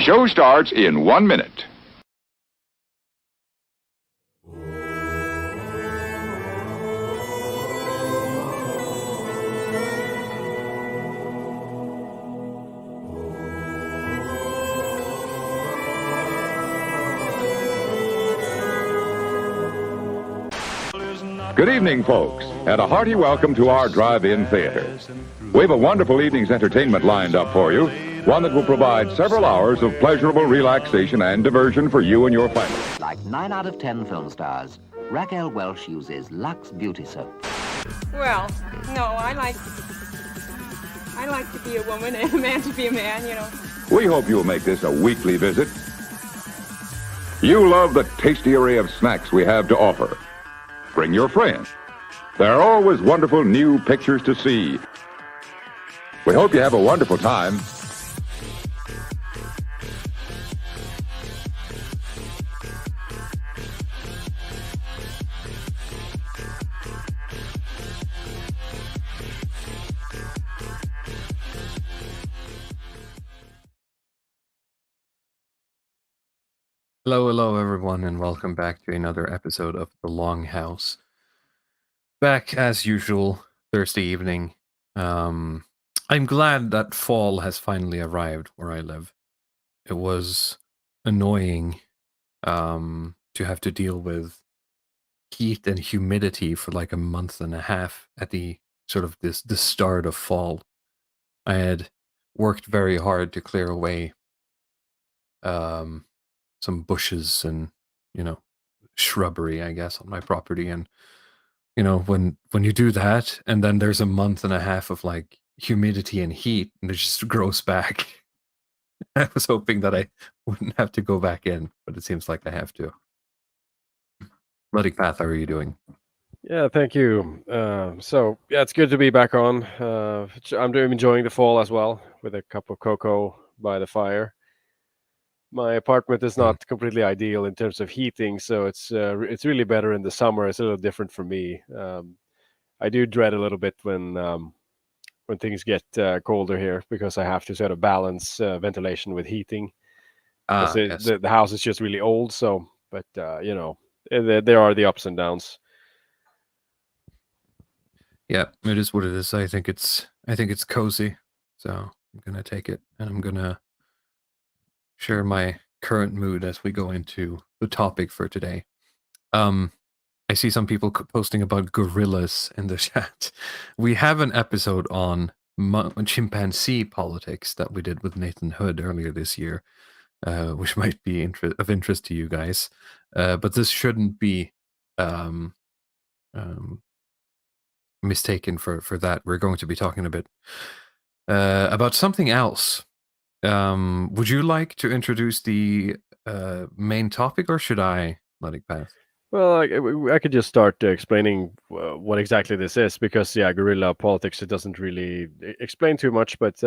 Show starts in 1 minute. Good evening, folks, and a hearty welcome to our drive-in theater. We have a wonderful evening's entertainment lined up for you, one that will provide several hours of pleasurable relaxation and diversion for you and your family. Like 9 out of 10 film stars, Raquel Welch uses Lux Beauty Soap. Well, no, I like to be a woman and a man to be a man, you know. We hope you'll make this a weekly visit. You love the tasty array of snacks we have to offer. Bring your friends. There are always wonderful new pictures to see. We hope you have a wonderful time. Hello, everyone, and welcome back to another episode of The Longhouse. Back as usual, Thursday evening. I'm glad that fall has finally arrived where I live. It was annoying to have to deal with heat and humidity for like a month and a half at the start of fall. I had worked very hard to clear away some bushes and shrubbery, I guess, on my property. And when you do that and then there's a month and a half of like humidity and heat and it just grows back. I was hoping that I wouldn't have to go back in, but it seems like I have to. Bloody Path, how are you doing? Yeah, thank you. It's good to be back on. I'm enjoying the fall as well, with a cup of cocoa by the fire. My apartment is not completely ideal in terms of heating, so it's really better in the summer. It's a little different for me. I do dread a little bit when things get colder here, because I have to sort of balance ventilation with heating. Yes. The house is just really old, so but there are the ups and downs. Yeah, it is what it is. I think it's cozy, so I'm gonna take it, and I'm gonna share my current mood as we go into the topic for today. I see some people posting about gorillas in the chat. We have an episode on chimpanzee politics that we did with Nathan Hood earlier this year, which might be of interest to you guys. But this shouldn't be mistaken for that. We're going to be talking a bit about something else. Would you like to introduce the main topic, or should I let it pass? Well, I could just start explaining what exactly this is, because guerrilla politics, it doesn't really explain too much. But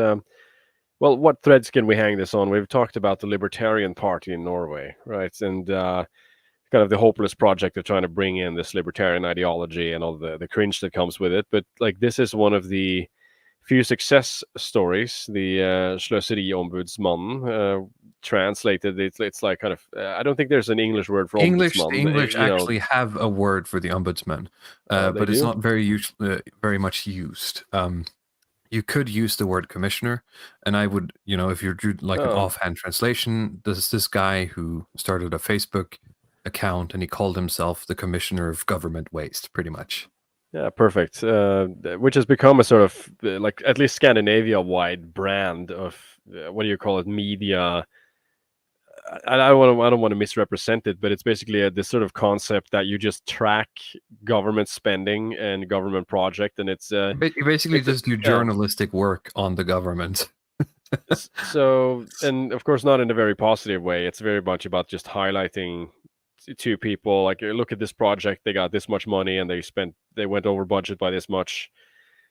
what threads can we hang this on? We've talked about the Libertarian Party in Norway, right? And kind of the hopeless project of trying to bring in this libertarian ideology and all the cringe that comes with it. But like, this is one of the few success stories. The Slöseriombudsmannen, translated, it's like kind of I don't think there's an English word for ombudsman. English actually have a word for the ombudsman, but it's not very much used. You could use the word commissioner, and I would, if you're like an offhand translation, this guy who started a Facebook account and he called himself the Commissioner of Government Waste, pretty much. Yeah, perfect. Which has become a sort of like, at least Scandinavia-wide brand of what do you call it, media. I don't want to misrepresent it, but it's basically this sort of concept that you just track government spending and government project, and it's you basically just do journalistic work on the government. So, and of course, not in a very positive way. It's very much about just highlighting to people, like, look at this project, they got this much money and they went over budget by this much,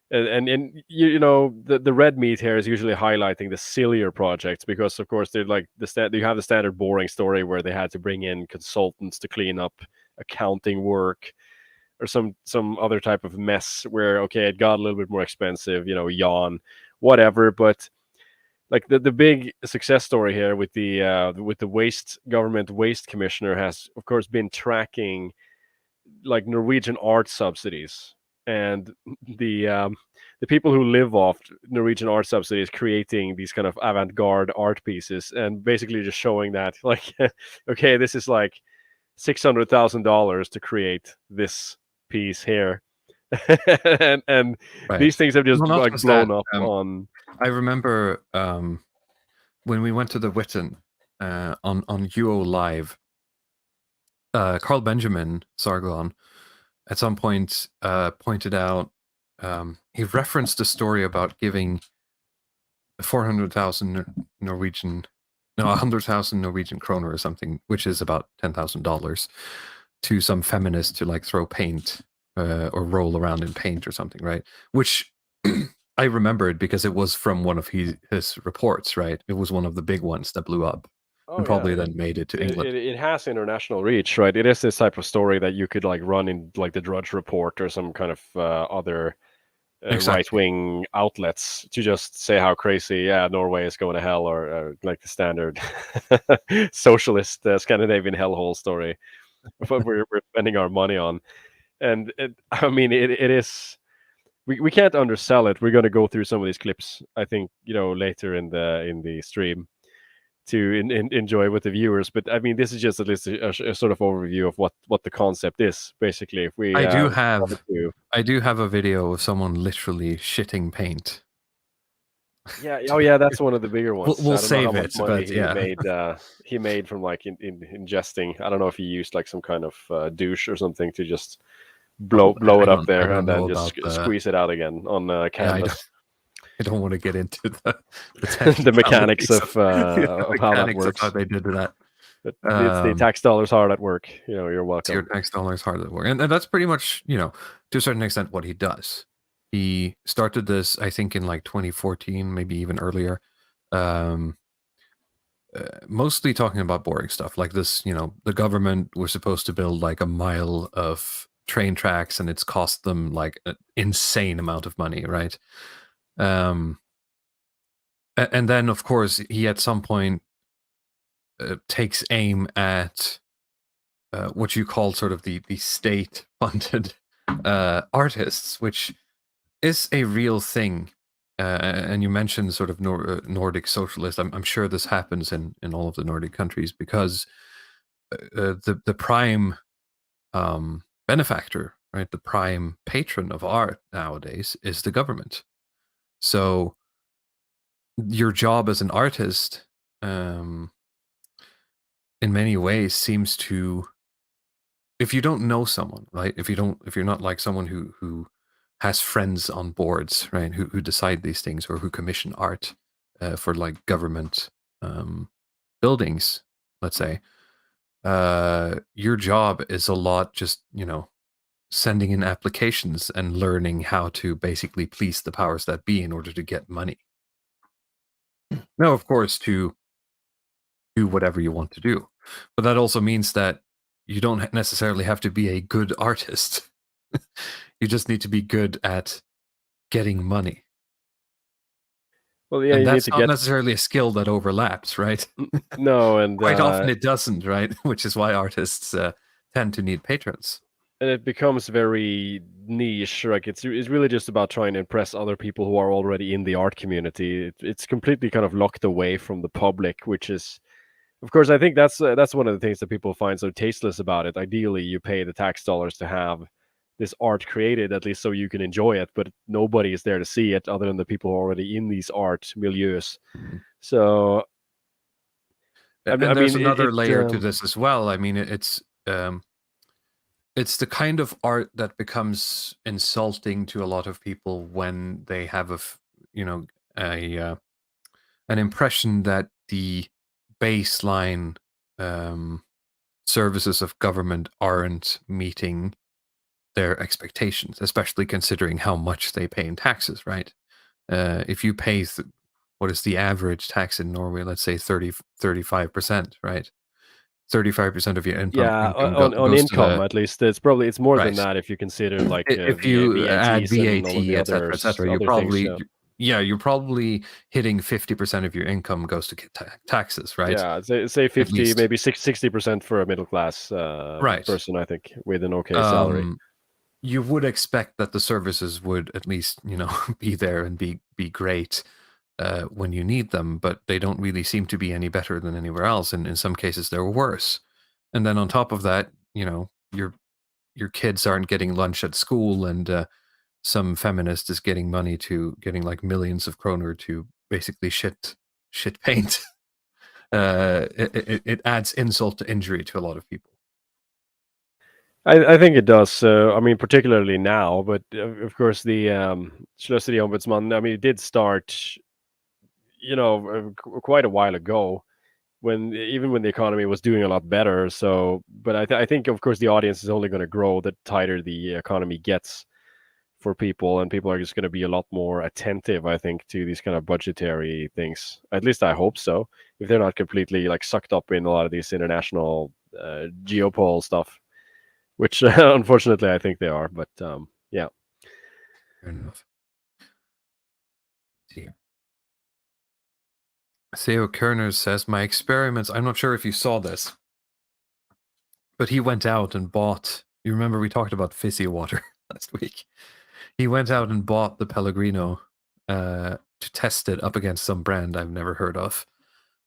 and the red meat here is usually highlighting the sillier projects, because of course they're like you have the standard boring story where they had to bring in consultants to clean up accounting work or some other type of mess where it got a little bit more expensive, yawn, whatever. But like the big success story here with the government waste commissioner has of course been tracking like Norwegian art subsidies, and the people who live off Norwegian art subsidies creating these kind of avant-garde art pieces, and basically just showing that like okay, this is like $600,000 to create this piece here. and Right. these things have just Well, not like just blown that, up on. I remember when we went to the Witten on UO Live, Carl Benjamin Sargon at some point pointed out, he referenced a story about giving 400,000 Norwegian, no, 100,000 Norwegian kroner or something, which is about $10,000, to some feminist to like throw paint or roll around in paint or something, right? Which I remembered because it was from one of his reports, right? It was one of the big ones that blew up and probably then made it to England. It has international reach, right? It is this type of story that you could like run in like the Drudge Report or some kind of other right-wing outlets to just say how crazy, yeah, Norway is going to hell, or like the standard socialist Scandinavian hellhole story. What we're spending our money on, and I mean, it is. We can't undersell it. We're going to go through some of these clips, I think, later in the stream to enjoy with the viewers. But I mean, this is just at least a sort of overview of what the concept is, basically. If we, I do have a video of someone literally shitting paint. Yeah. Oh, yeah. That's one of the bigger ones. We'll save it. But he made from like ingesting. I don't know if he used like some kind of douche or something to just blow it up there and then just squeeze it out again on canvas. I don't want to get into the mechanics of how that works. How they did that. It's the tax dollars hard at work. You're welcome. Your tax dollars hard at work, and that's pretty much to a certain extent what he does. He started this, I think, in like 2014, maybe even earlier. Mostly talking about boring stuff like this. The government was supposed to build like a mile of train tracks, and it's cost them like an insane amount of money, right? And then, of course, he at some point takes aim at what you call sort of the state-funded artists, which is a real thing. And you mentioned sort of Nordic socialist. I'm sure this happens in all of the Nordic countries because the prime benefactor, right, the prime patron of art nowadays is the government. So your job as an artist, in many ways, seems to, if you don't know someone, right? If you're not like someone who has friends on boards, right? Who decide these things or who commission art for like government buildings, let's say, your job is a lot just sending in applications and learning how to basically please the powers that be in order to get money. Now, of course, to do whatever you want to do, but that also means that you don't necessarily have to be a good artist. You just need to be good at getting money. Well, yeah, and that's not necessarily a skill that overlaps, right? No, and quite often it doesn't, right? Which is why artists tend to need patrons. And it becomes very niche. Like it's really just about trying to impress other people who are already in the art community. It's completely kind of locked away from the public, which is, of course, I think that's one of the things that people find so tasteless about it. Ideally, you pay the tax dollars to have this art created, at least so you can enjoy it, but nobody is there to see it other than the people who are already in these art milieus. Mm-hmm. So, and there's another layer to this as well. I mean, it's the kind of art that becomes insulting to a lot of people when they have an impression that the baseline services of government aren't meeting their expectations, especially considering how much they pay in taxes, right? If you pay, what is the average tax in Norway? Let's say 35%, right? 35% of your income. Yeah, on income, at least. It's more right. than that if you consider like if you add VAT, etc., etc. yeah, you're probably hitting 50% of your income goes to taxes, right? Yeah, say 50, least. maybe 60% for a middle class Right. person, I think, with an okay salary. You would expect that the services would at least, be there and be great when you need them, but they don't really seem to be any better than anywhere else, and in some cases they're worse. And then on top of that, your kids aren't getting lunch at school, and some feminist is getting money to getting like millions of kroner to basically shit paint. It adds insult to injury to a lot of people. I think it does. So, I mean, particularly now, but of course, the Slöseri Ombudsman, I mean, it did start, quite a while ago, even when the economy was doing a lot better. So, but I think, of course, the audience is only going to grow the tighter the economy gets for people, and people are just going to be a lot more attentive, I think, to these kind of budgetary things. At least I hope so. If they're not completely like sucked up in a lot of these international geopol stuff, which unfortunately I think they are. But yeah. Fair enough. See. Theo Kerner says, my experiments, I'm not sure if you saw this, but he went out and bought, you remember we talked about fizzy water last week. He went out and bought the Pellegrino to test it up against some brand I've never heard of.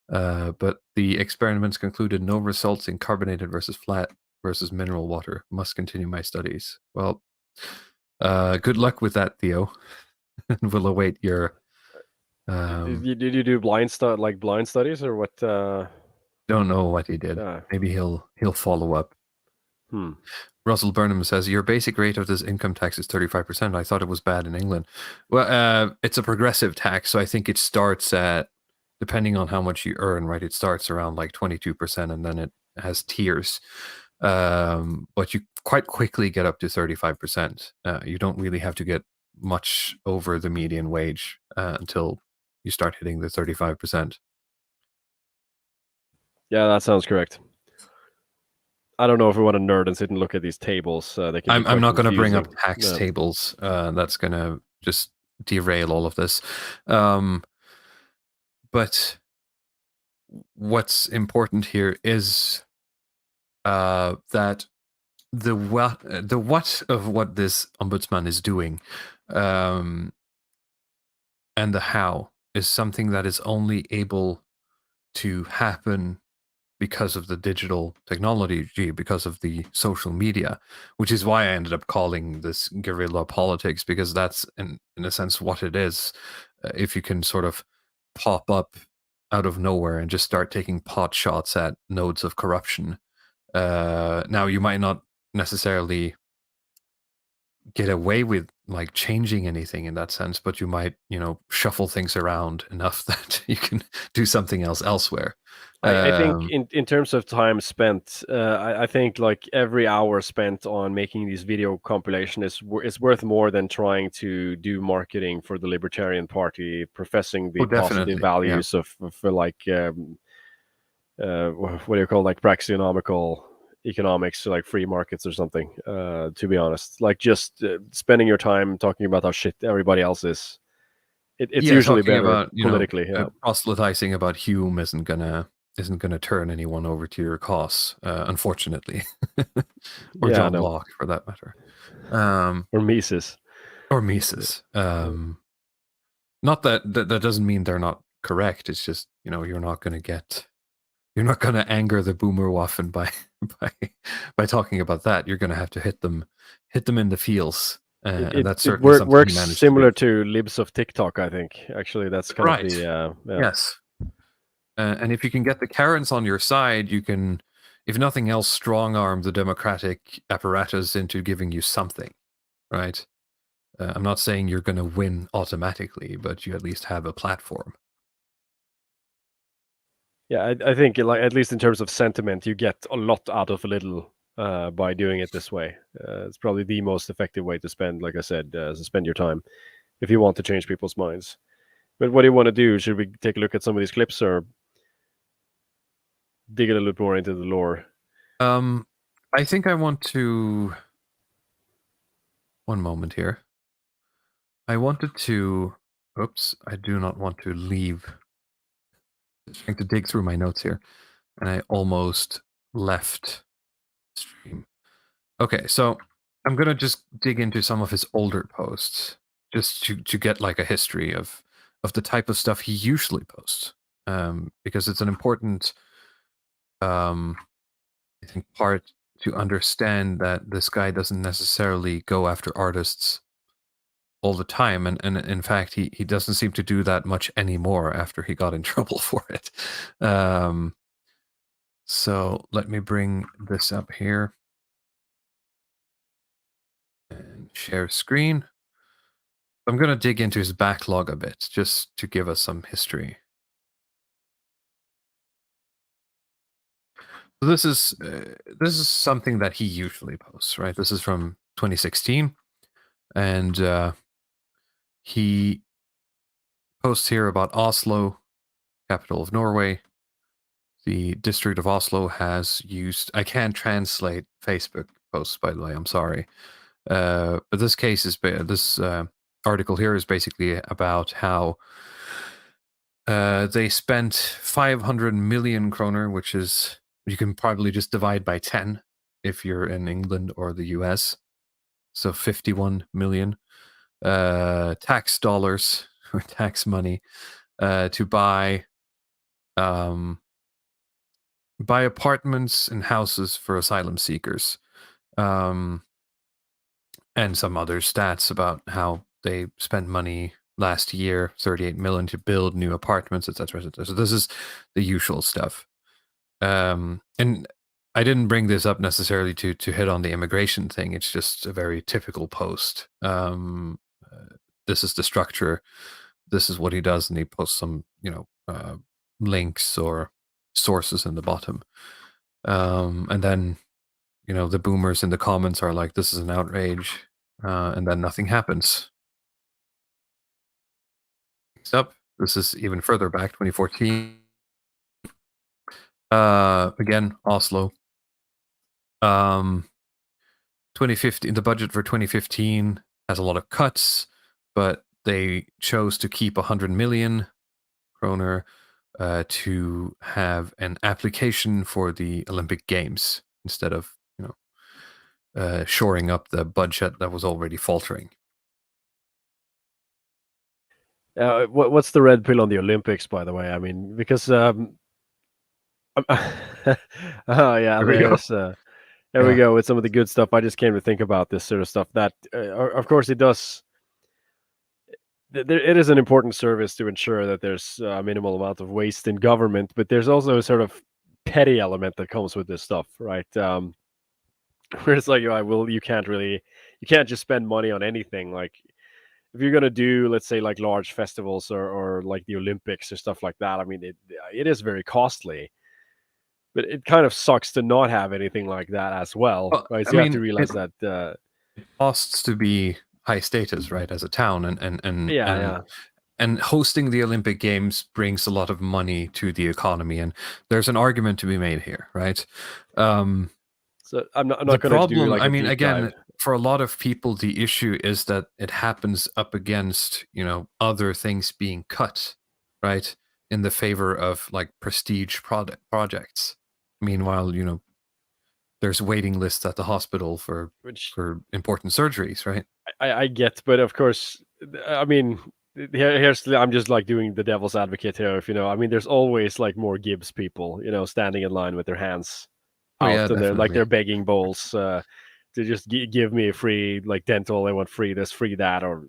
But the experiments concluded no results in carbonated versus flat versus mineral water. Must continue my studies. Well, good luck with that, Theo. And we'll await your... Did you do blind studies or what? Don't know what he did. Maybe he'll follow up. Russell Burnham says, your basic rate of this income tax is 35%. I thought it was bad in England. Well, it's a progressive tax, so I think it starts at, depending on how much you earn, right? It starts around like 22%, and then it has tiers. But you quite quickly get up to 35%. You don't really have to get much over the median wage until you start hitting the 35%. Yeah, that sounds correct. I don't know if we want to nerd and sit and look at these tables. They can I'm not going to bring up tax tables. That's going to just derail all of this. But what's important here is that the what of what this ombudsman is doing and the how is something that is only able to happen because of the digital technology, because of the social media, which is why I ended up calling this guerrilla politics, because that's in a sense what it is. If you can sort of pop up out of nowhere and just start taking pot shots at nodes of corruption. Now you might not necessarily get away with like changing anything in that sense, but you might, shuffle things around enough that you can do something else elsewhere. I think in terms of time spent, I think like every hour spent on making these video compilation is worth more than trying to do marketing for the Libertarian Party, professing the positive values of like what do you call, like praxeonomical economics, like free markets or something. To be honest, like just spending your time talking about how shit everybody else is. It's usually better about, politically. Proselytizing about Hume isn't gonna turn anyone over to your cause, unfortunately, or John Locke for that matter, or Mises. Not that doesn't mean they're not correct. It's just you're not gonna anger the boomerwaffen by talking about that. You're gonna have to hit them in the feels. And that's certainly something works similar to libs of TikTok, I think. Actually, that's kind of the yes. And if you can get the Karens on your side, you can, if nothing else, strong arm the democratic apparatus into giving you something, right? I'm not saying you're going to win automatically, but you at least have a platform. Yeah, I think like at least in terms of sentiment, you get a lot out of a little by doing it this way. It's probably the most effective way to spend, like I said, spend your time if you want to change people's minds. But what do you want to do? Should we take a look at some of these clips or dig a little bit more into the lore? I think I want to... One moment here. I wanted to Oops, I do not want to leave. I'm trying to dig through my notes here, and I almost left stream. Okay, so I'm gonna just dig into some of his older posts, just to get like a history of the type of stuff he usually posts, because it's an important, I think, part to understand that this guy doesn't necessarily go after artists all the time, and in fact he doesn't seem to do that much anymore after he got in trouble for it. So let me bring this up here and share screen. I'm going to dig into his backlog a bit just to give us some history. So this is something that he usually posts, right? This is from 2016, and he posts here about Oslo, capital of Norway. The district of Oslo has used. I can't translate Facebook posts, by the way. I'm sorry, but this case is this article here is basically about how they spent 500 million kroner, which is, you can probably just divide by 10 if you're in England or the US. So 51 million tax dollars or tax money to buy apartments and houses for asylum seekers, and some other stats about how they spent money last year, 38 million to build new apartments, etc. So this is the usual stuff. And I didn't bring this up necessarily to hit on the immigration thing. It's just a very typical post. This is the structure. This is what he does, and he posts some, links or sources in the bottom. And then, the boomers in the comments are like, "This is an outrage," and then nothing happens. Next up, this is even further back, 2014. Again, Oslo. 2015, the budget for 2015 has a lot of cuts, but they chose to keep 100 million kroner to have an application for the Olympic Games instead of, shoring up the budget that was already faltering. What's the red pill on the Olympics, by the way? I mean, because oh yeah, Here we go. there we go with some of the good stuff. I just came to think about this sort of stuff. That, of course, it does. It is an important service to ensure that there's a minimal amount of waste in government, but there's also a sort of petty element that comes with this stuff, right? Where it's like, you can't just spend money on anything. Like, if you're gonna do, let's say, like large festivals or like the Olympics or stuff like that, I mean, it is very costly. But it kind of sucks to not have anything like that as well, right? So you have to realize that it costs to be high status, right, as a town, and hosting the Olympic Games brings a lot of money to the economy, and there's an argument to be made here, right? So I'm not going to do like I mean, again, dive. For a lot of people, the issue is that it happens up against, other things being cut, right, in the favor of like prestige projects. Meanwhile, there's waiting lists at the hospital for important surgeries, right? I get, but of course, I mean, I'm just like doing the devil's advocate here. If I mean, there's always like more Gibbs people, standing in line with their hands out, and they're begging bowls to just give me a free like dental. They want free this, free that, or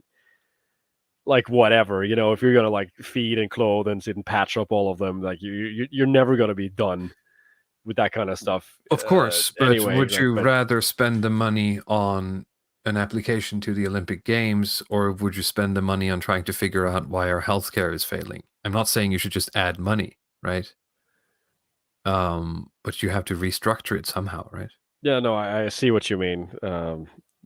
like whatever. If you're gonna like feed and clothe and sit and patch up all of them, like you're never gonna be done with that kind of stuff. Of course, but anyway, would you rather spend the money on an application to the Olympic Games, or would you spend the money on trying to figure out why our healthcare is failing? I'm not saying you should just add money, right? But you have to restructure it somehow, right? Yeah, no, I see what you mean.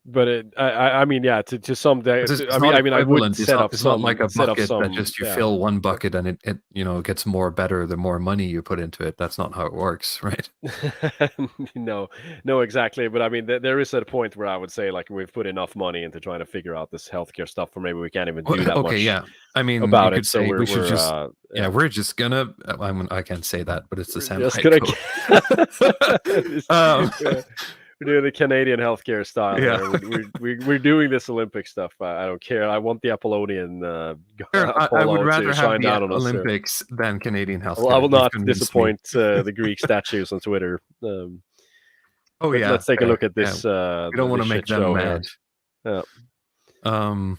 I mean, yeah, to some day. It's I mean, I would it's set not, up it's not some like a set up bucket that some. just you Yeah. fill one bucket and it gets more better the more money you put into it. That's not how it works, right? No, no, exactly. But I mean, there is a point where I would say like we've put enough money into trying to figure out this healthcare stuff, or maybe we can't even do that Okay, much yeah. I mean, you about it. could So say we should we're just yeah, we're just gonna. I can't say that, but it's the sound just gonna. Um, We're doing the Canadian healthcare style. Yeah. Here. We're doing this Olympic stuff. I don't care. I want the Apollonian Sure, I Apollo would to rather have shine the down on us. Olympics than Canadian healthcare. Well, I will You've not convinced me. disappoint the Greek statues on Twitter. Oh yeah, let's take a fair, look at yeah. this. We don't want to this make shit them show mad. here.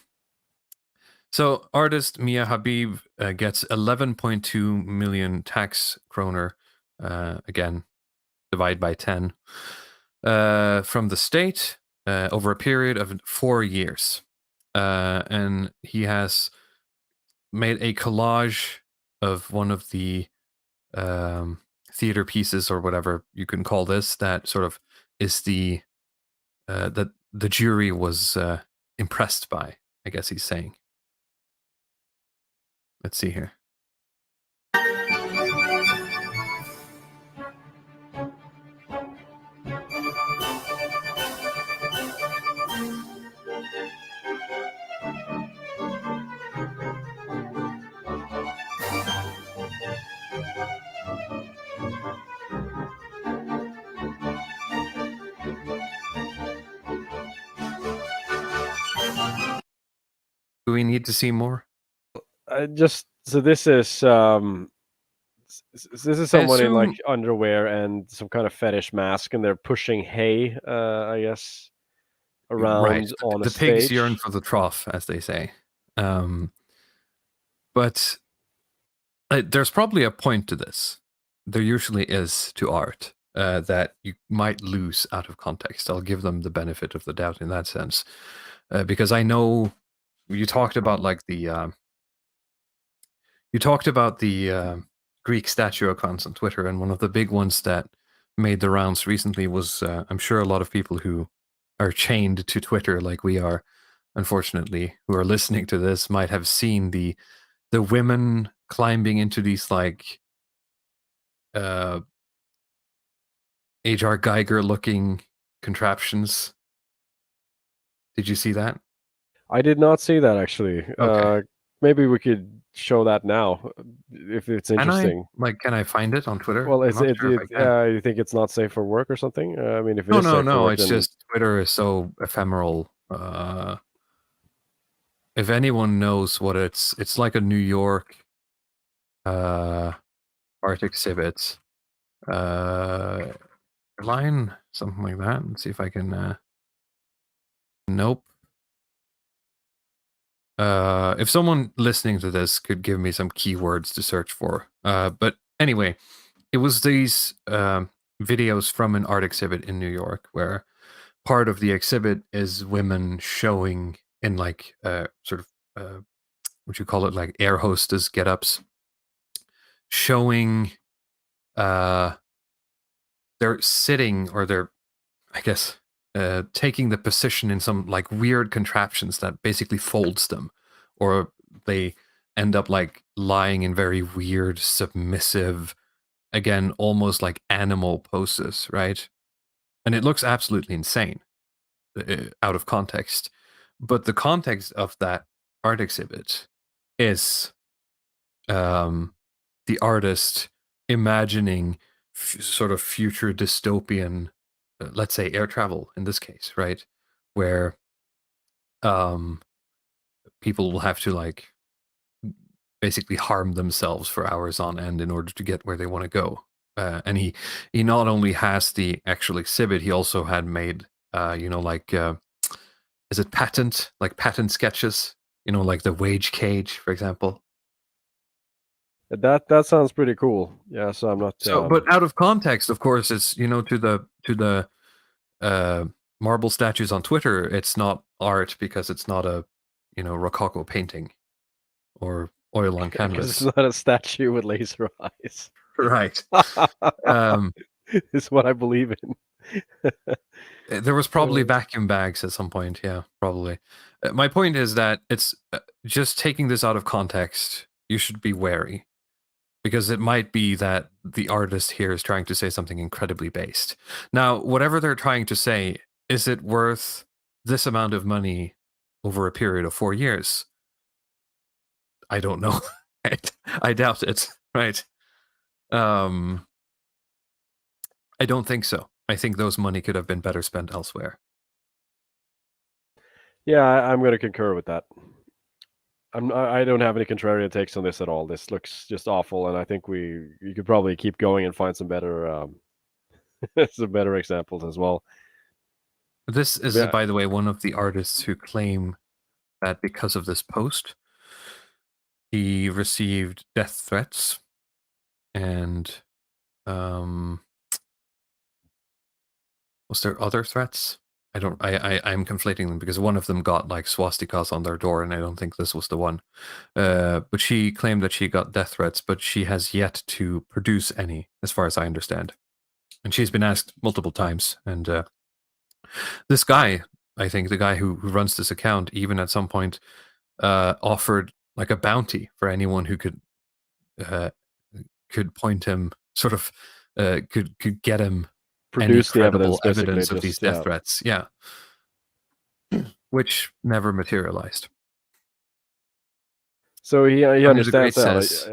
So artist Mia Habib gets 11.2 million tax kroner, again, divide by 10, from the state over a period of 4 years. And he has made a collage of one of the theater pieces or whatever you can call this that sort of is that the jury was impressed by, I guess he's saying. Let's see here. Do we need to see more? So this is someone in like assume- underwear and some kind of fetish mask, and they're pushing hay, I guess, around Right. on The a pigs stage. yearn for the trough, as they say. But there's probably a point to this. There usually is to art that you might lose out of context. I'll give them the benefit of the doubt in that sense, because I know you talked about like the Greek statue accounts on Twitter, and one of the big ones that made the rounds recently was I'm sure a lot of people who are chained to Twitter like we are, unfortunately, who are listening to this might have seen the women climbing into these like H.R. Geiger looking contraptions. Did you see that? I did not see that actually. Okay. Maybe we could show that now if it's interesting. Can I find it on Twitter? Well, I'm it's not it, sure if I can. you think it's not safe for work or something? I mean, if it No, is safe for no. work, It's then just Twitter is so ephemeral. If anyone knows what it's like a New York art exhibit, line, something like that. Let's see if I can. Nope. If someone listening to this could give me some keywords to search for. But anyway, it was these videos from an art exhibit in New York where part of the exhibit is women showing in like sort of what you call it, like air hostess get-ups, showing they're sitting, or they're, I guess, taking the position in some like weird contraptions that basically folds them, or they end up like lying in very weird, submissive, again, almost like animal poses, right? And it looks absolutely insane out of context. But the context of that art exhibit is the artist imagining sort of future dystopian, let's say air travel in this case, right? Where people will have to like basically harm themselves for hours on end in order to get where they want to go. And he not only has the actual exhibit, he also had made is it patent sketches, like the wage cage, for example. that sounds pretty cool. Yeah, so I'm not. So, but out of context, of course, it's to the marble statues on Twitter, it's not art because it's not a Rococo painting or oil on because canvas. it's not a statue with laser eyes. Right. Is what I believe in. There was probably vacuum bags at some point. Yeah, probably. My point is that it's just taking this out of context. You should be wary because it might be that the artist here is trying to say something incredibly based. Now, whatever they're trying to say, is it worth this amount of money over a period of 4 years? I don't know. Right? I doubt it. Right? I don't think so. I think those money could have been better spent elsewhere. Yeah, I'm going to concur with that. I don't have any contrarian takes on this at all. This looks just awful, and I think you could probably keep going and find some better some better examples as well. This is, by the way, one of the artists who claim that because of this post, he received death threats and was there other threats? I'm conflating them because one of them got like swastikas on their door, and I don't think this was the one. But she claimed that she got death threats, but she has yet to produce any, as far as I understand. And she's been asked multiple times. And this guy, I think the guy who runs this account, even at some point offered like a bounty for anyone who could point him, sort of could get him produce any the credible evidence of these death threats. Yeah. Which never materialized. So he understands that. Says,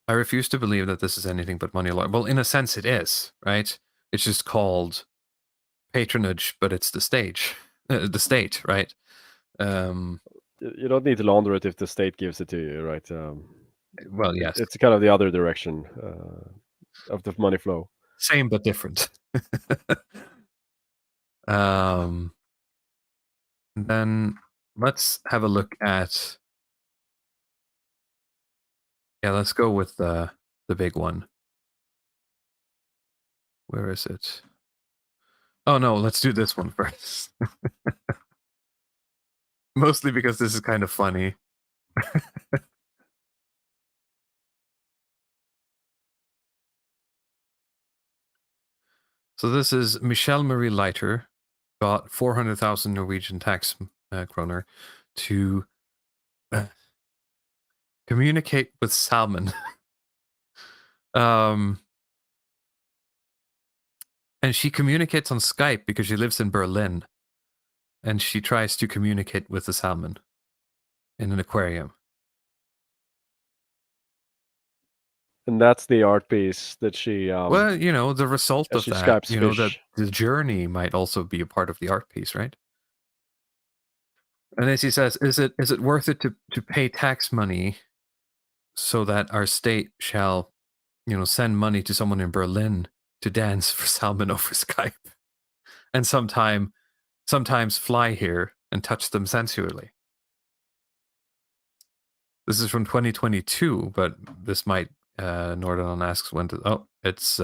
I refuse to believe that this is anything but money laundering. Well, in a sense it is, right? It's just called patronage, but it's the state, right? You don't need to launder it if the state gives it to you, right? Well, yes. It's kind of the other direction of the money flow. Same but different. Then let's have a look at. Yeah, let's go with the big one. Where is it? Oh no, let's do this one first. Mostly because this is kind of funny. So this is Michelle Marie Leiter got 400,000 Norwegian tax kroner to communicate with salmon. And she communicates on Skype because she lives in Berlin. And she tries to communicate with the salmon in an aquarium. And that's the art piece that she... well, you know, the result of that, Skypes you know, that the journey might also be a part of the art piece, right? And then she says, is it worth it to pay tax money so that our state shall, you know, send money to someone in Berlin to dance for salmon over Skype and sometimes fly here and touch them sensually? This is from 2022, but this might... Nordon asks when to... Oh, it's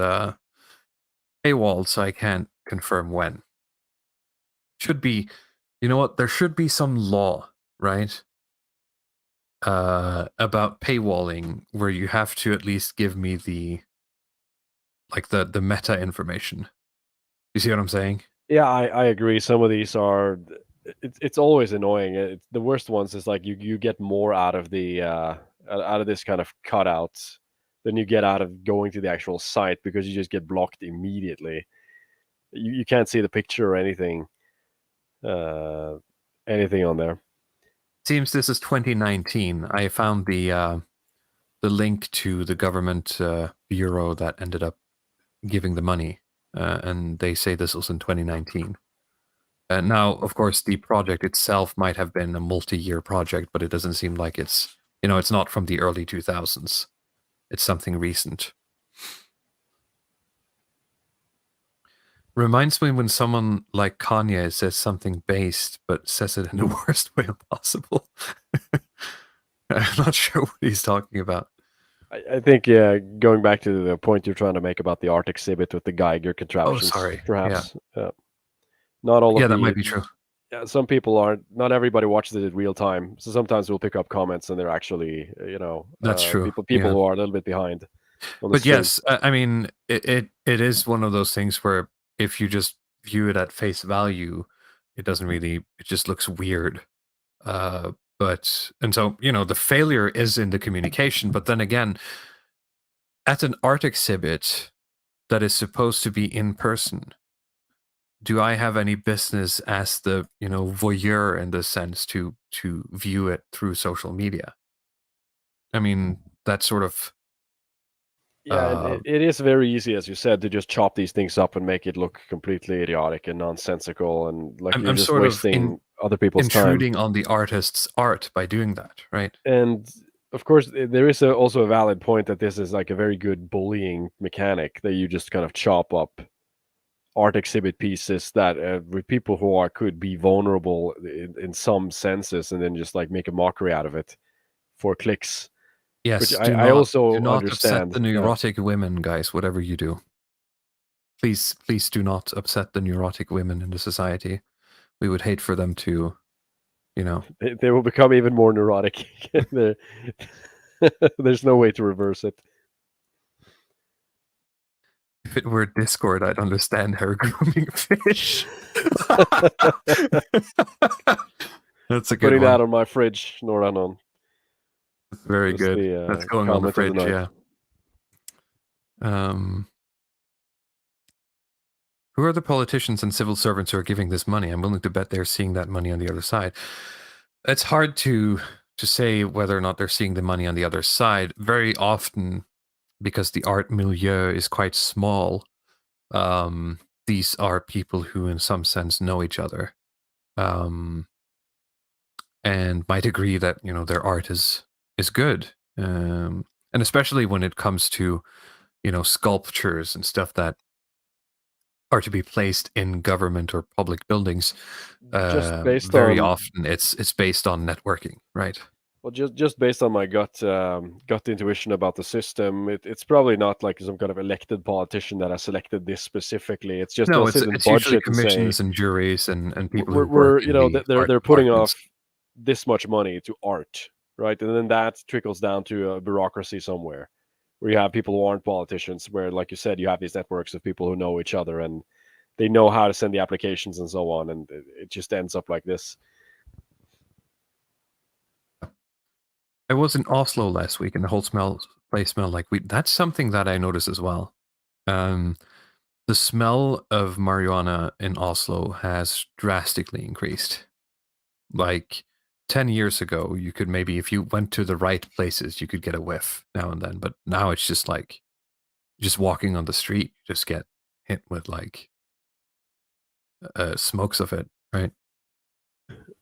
paywalled, so I can't confirm when. Should be... You know what? There should be some law, right? About paywalling where you have to at least give me the meta information. You see what I'm saying? Yeah, I agree. Some of these are... It's always annoying. The worst ones is like you get more out of the out of this kind of cutouts than you get out of going to the actual site because you just get blocked immediately. You can't see the picture or anything on there. Seems this is 2019. I found the link to the government bureau that ended up giving the money, and they say this was in 2019. Now, of course, the project itself might have been a multi-year project, but it doesn't seem like it's, you know, it's not from the early 2000s. It's something recent. Reminds me when someone like Kanye says something based, but says it in the worst way possible. I'm not sure what he's talking about. I think, yeah, going back to the point you're trying to make about the art exhibit with the Geiger contraptions. Oh, sorry. Perhaps. Yeah. Not all of that might be true. Yeah, some people aren't. Not everybody watches it in real time. So sometimes we'll pick up comments and they're actually, you know, that's true. People who are a little bit behind. But yes, I mean, it is one of those things where if you just view it at face value, it doesn't really. It just looks weird. And so the failure is in the communication. But then again, at an art exhibit that is supposed to be in person, do I have any business as the voyeur in this sense to view it through social media? I mean, that sort of Yeah, and it is very easy, as you said, to just chop these things up and make it look completely idiotic and nonsensical, and like you're I'm just sort of wasting other people's intruding time. on the artist's art by doing that, right? And of course, there is also a valid point that this is like a very good bullying mechanic, that you just kind of chop up art exhibit pieces that with people who could be vulnerable in some senses, and then just like make a mockery out of it for clicks. Which Yes, I also do not upset understand. the neurotic women, guys, whatever you do. Please do not upset the neurotic women in the society. We would hate for them to, They will become even more neurotic. There's no way to reverse it. If it were Discord, I'd understand her grooming fish. That's a good Putting one. that on my fridge, Noranon. That's very That's good. That's going on the fridge, yeah. Who are the politicians and civil servants who are giving this money? I'm willing to bet they're seeing that money on the other side. It's hard to say whether or not they're seeing the money on the other side. Very often, because the art milieu is quite small, these are people who in some sense know each other, and might agree that their art is good, and especially when it comes to sculptures and stuff that are to be placed in government or public buildings. Just based very on often it's based on networking, right? Well, just based on my gut intuition about the system, it's probably not like some kind of elected politician that has selected this specifically. It's just No, they'll sit in it's usually budget and say, commissions and juries and people who we're work in the art they're putting departments. off this much money to art, right? And then that trickles down to a bureaucracy somewhere, where you have people who aren't politicians, where, like you said, you have these networks of people who know each other and they know how to send the applications and so on, and it just ends up like this. I was in Oslo last week, and the whole place smelled like weed. That's something that I noticed as well. The smell of marijuana in Oslo has drastically increased. Like 10 years ago, you could maybe, if you went to the right places, you could get a whiff now and then. But now it's just like, just walking on the street, you just get hit with like smokes of it, right?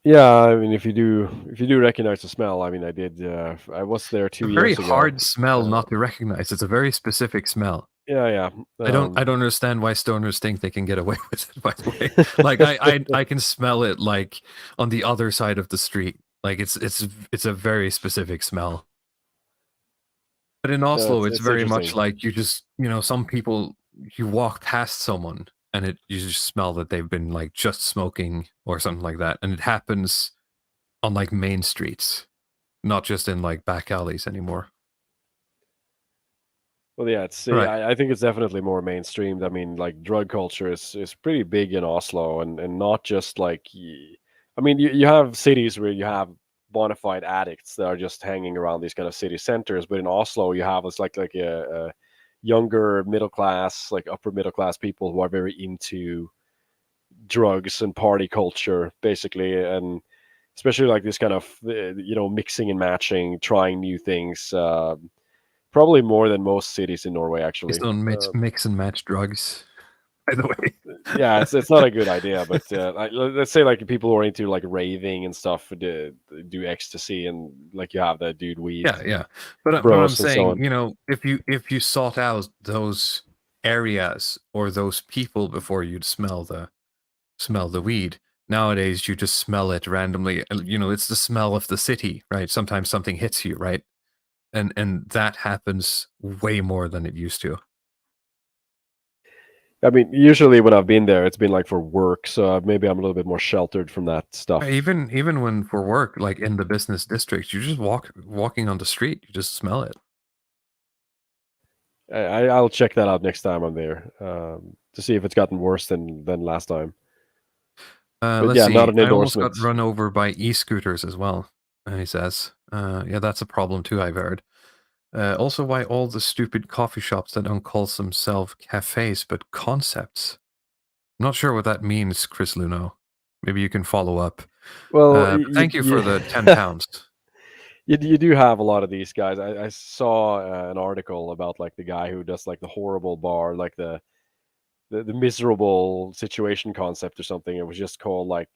Yeah, I mean, if you do recognize the smell, I mean, I did. I was there 2 A years very ago. hard smell not to recognize. It's a very specific smell. Yeah. I don't understand why stoners think they can get away with it, by the way. Like I can smell it like on the other side of the street. Like it's a very specific smell. But in Oslo, it's very much like you just, some people, you walk past someone and you just smell that they've been like just smoking or something like that. And it happens on like main streets, not just in like back alleys anymore. Well, yeah, it's Right. I think it's definitely more mainstreamed. I mean, like drug culture is pretty big in Oslo, and not just like, I mean, you have cities where you have bona fide addicts that are just hanging around these kind of city centers, but in Oslo you have it's like a younger middle class, like upper middle class people who are very into drugs and party culture, basically, and especially like this kind of mixing and matching, trying new things. Probably more than most cities in Norway, actually. Please don't mix and match drugs, by the way. Yeah, it's not a good idea, but let's say like people who are into like raving and stuff do ecstasy, and like you have that dude weed. Yeah. But I'm saying, if you sought out those areas or those people before you'd smell the weed, nowadays you just smell it randomly. It's the smell of the city, right? Sometimes something hits you, right? And that happens way more than it used to. I mean, usually when I've been there, it's been like for work, so maybe I'm a little bit more sheltered from that stuff. Even when for work, like in the business district, you just walking on the street, you just smell it. I'll check that out next time I'm there, to to see if it's gotten worse than last time. But Let's yeah, see. not an I almost endorsement. got run over by e-scooters as well. He says, "Yeah, that's a problem too. I've heard. Also, why all the stupid coffee shops that don't call themselves cafes but concepts? I'm not sure what that means, Chris Luno. Maybe you can follow up. Well, But thank you for the £10. You do have a lot of these guys. I saw an article about like the guy who does like the horrible bar, like the miserable situation concept or something. It was just called like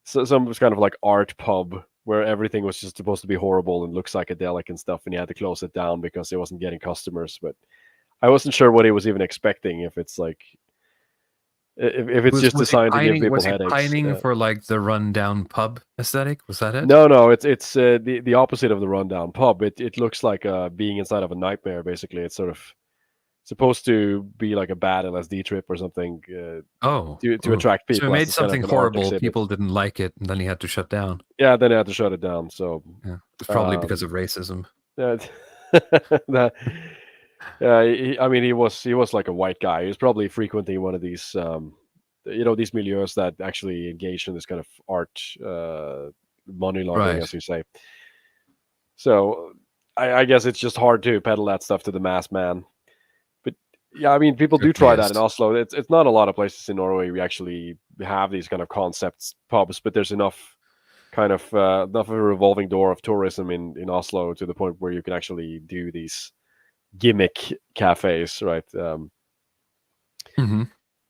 some kind of like art pub where everything was just supposed to be horrible and look psychedelic and stuff, and he had to close it down because he wasn't getting customers. But I wasn't sure what he was even expecting. If it's like if it's just designed to give people was headaches. he pining for like the rundown pub aesthetic? Was that it? No, it's the opposite of the rundown pub. It looks like being inside of a nightmare. Basically, it's sort of supposed to be like a bad LSD trip or something. To attract people. So he made as kind of something an art horrible. exhibit. People didn't like it, and then he had to shut down. Yeah, then he had to shut it down. So yeah, it's probably because of racism. Yeah, I mean, he was like a white guy. He was probably frequenting one of these, these milieus that actually engage in this kind of art, money laundering, as you say. So I guess it's just hard to peddle that stuff to the mass man. But yeah, I mean, people do try that in Oslo. It's not a lot of places in Norway we actually have these kind of concepts pubs, but there's enough of a revolving door of tourism in Oslo to the point where you can actually do these gimmick cafes, right? I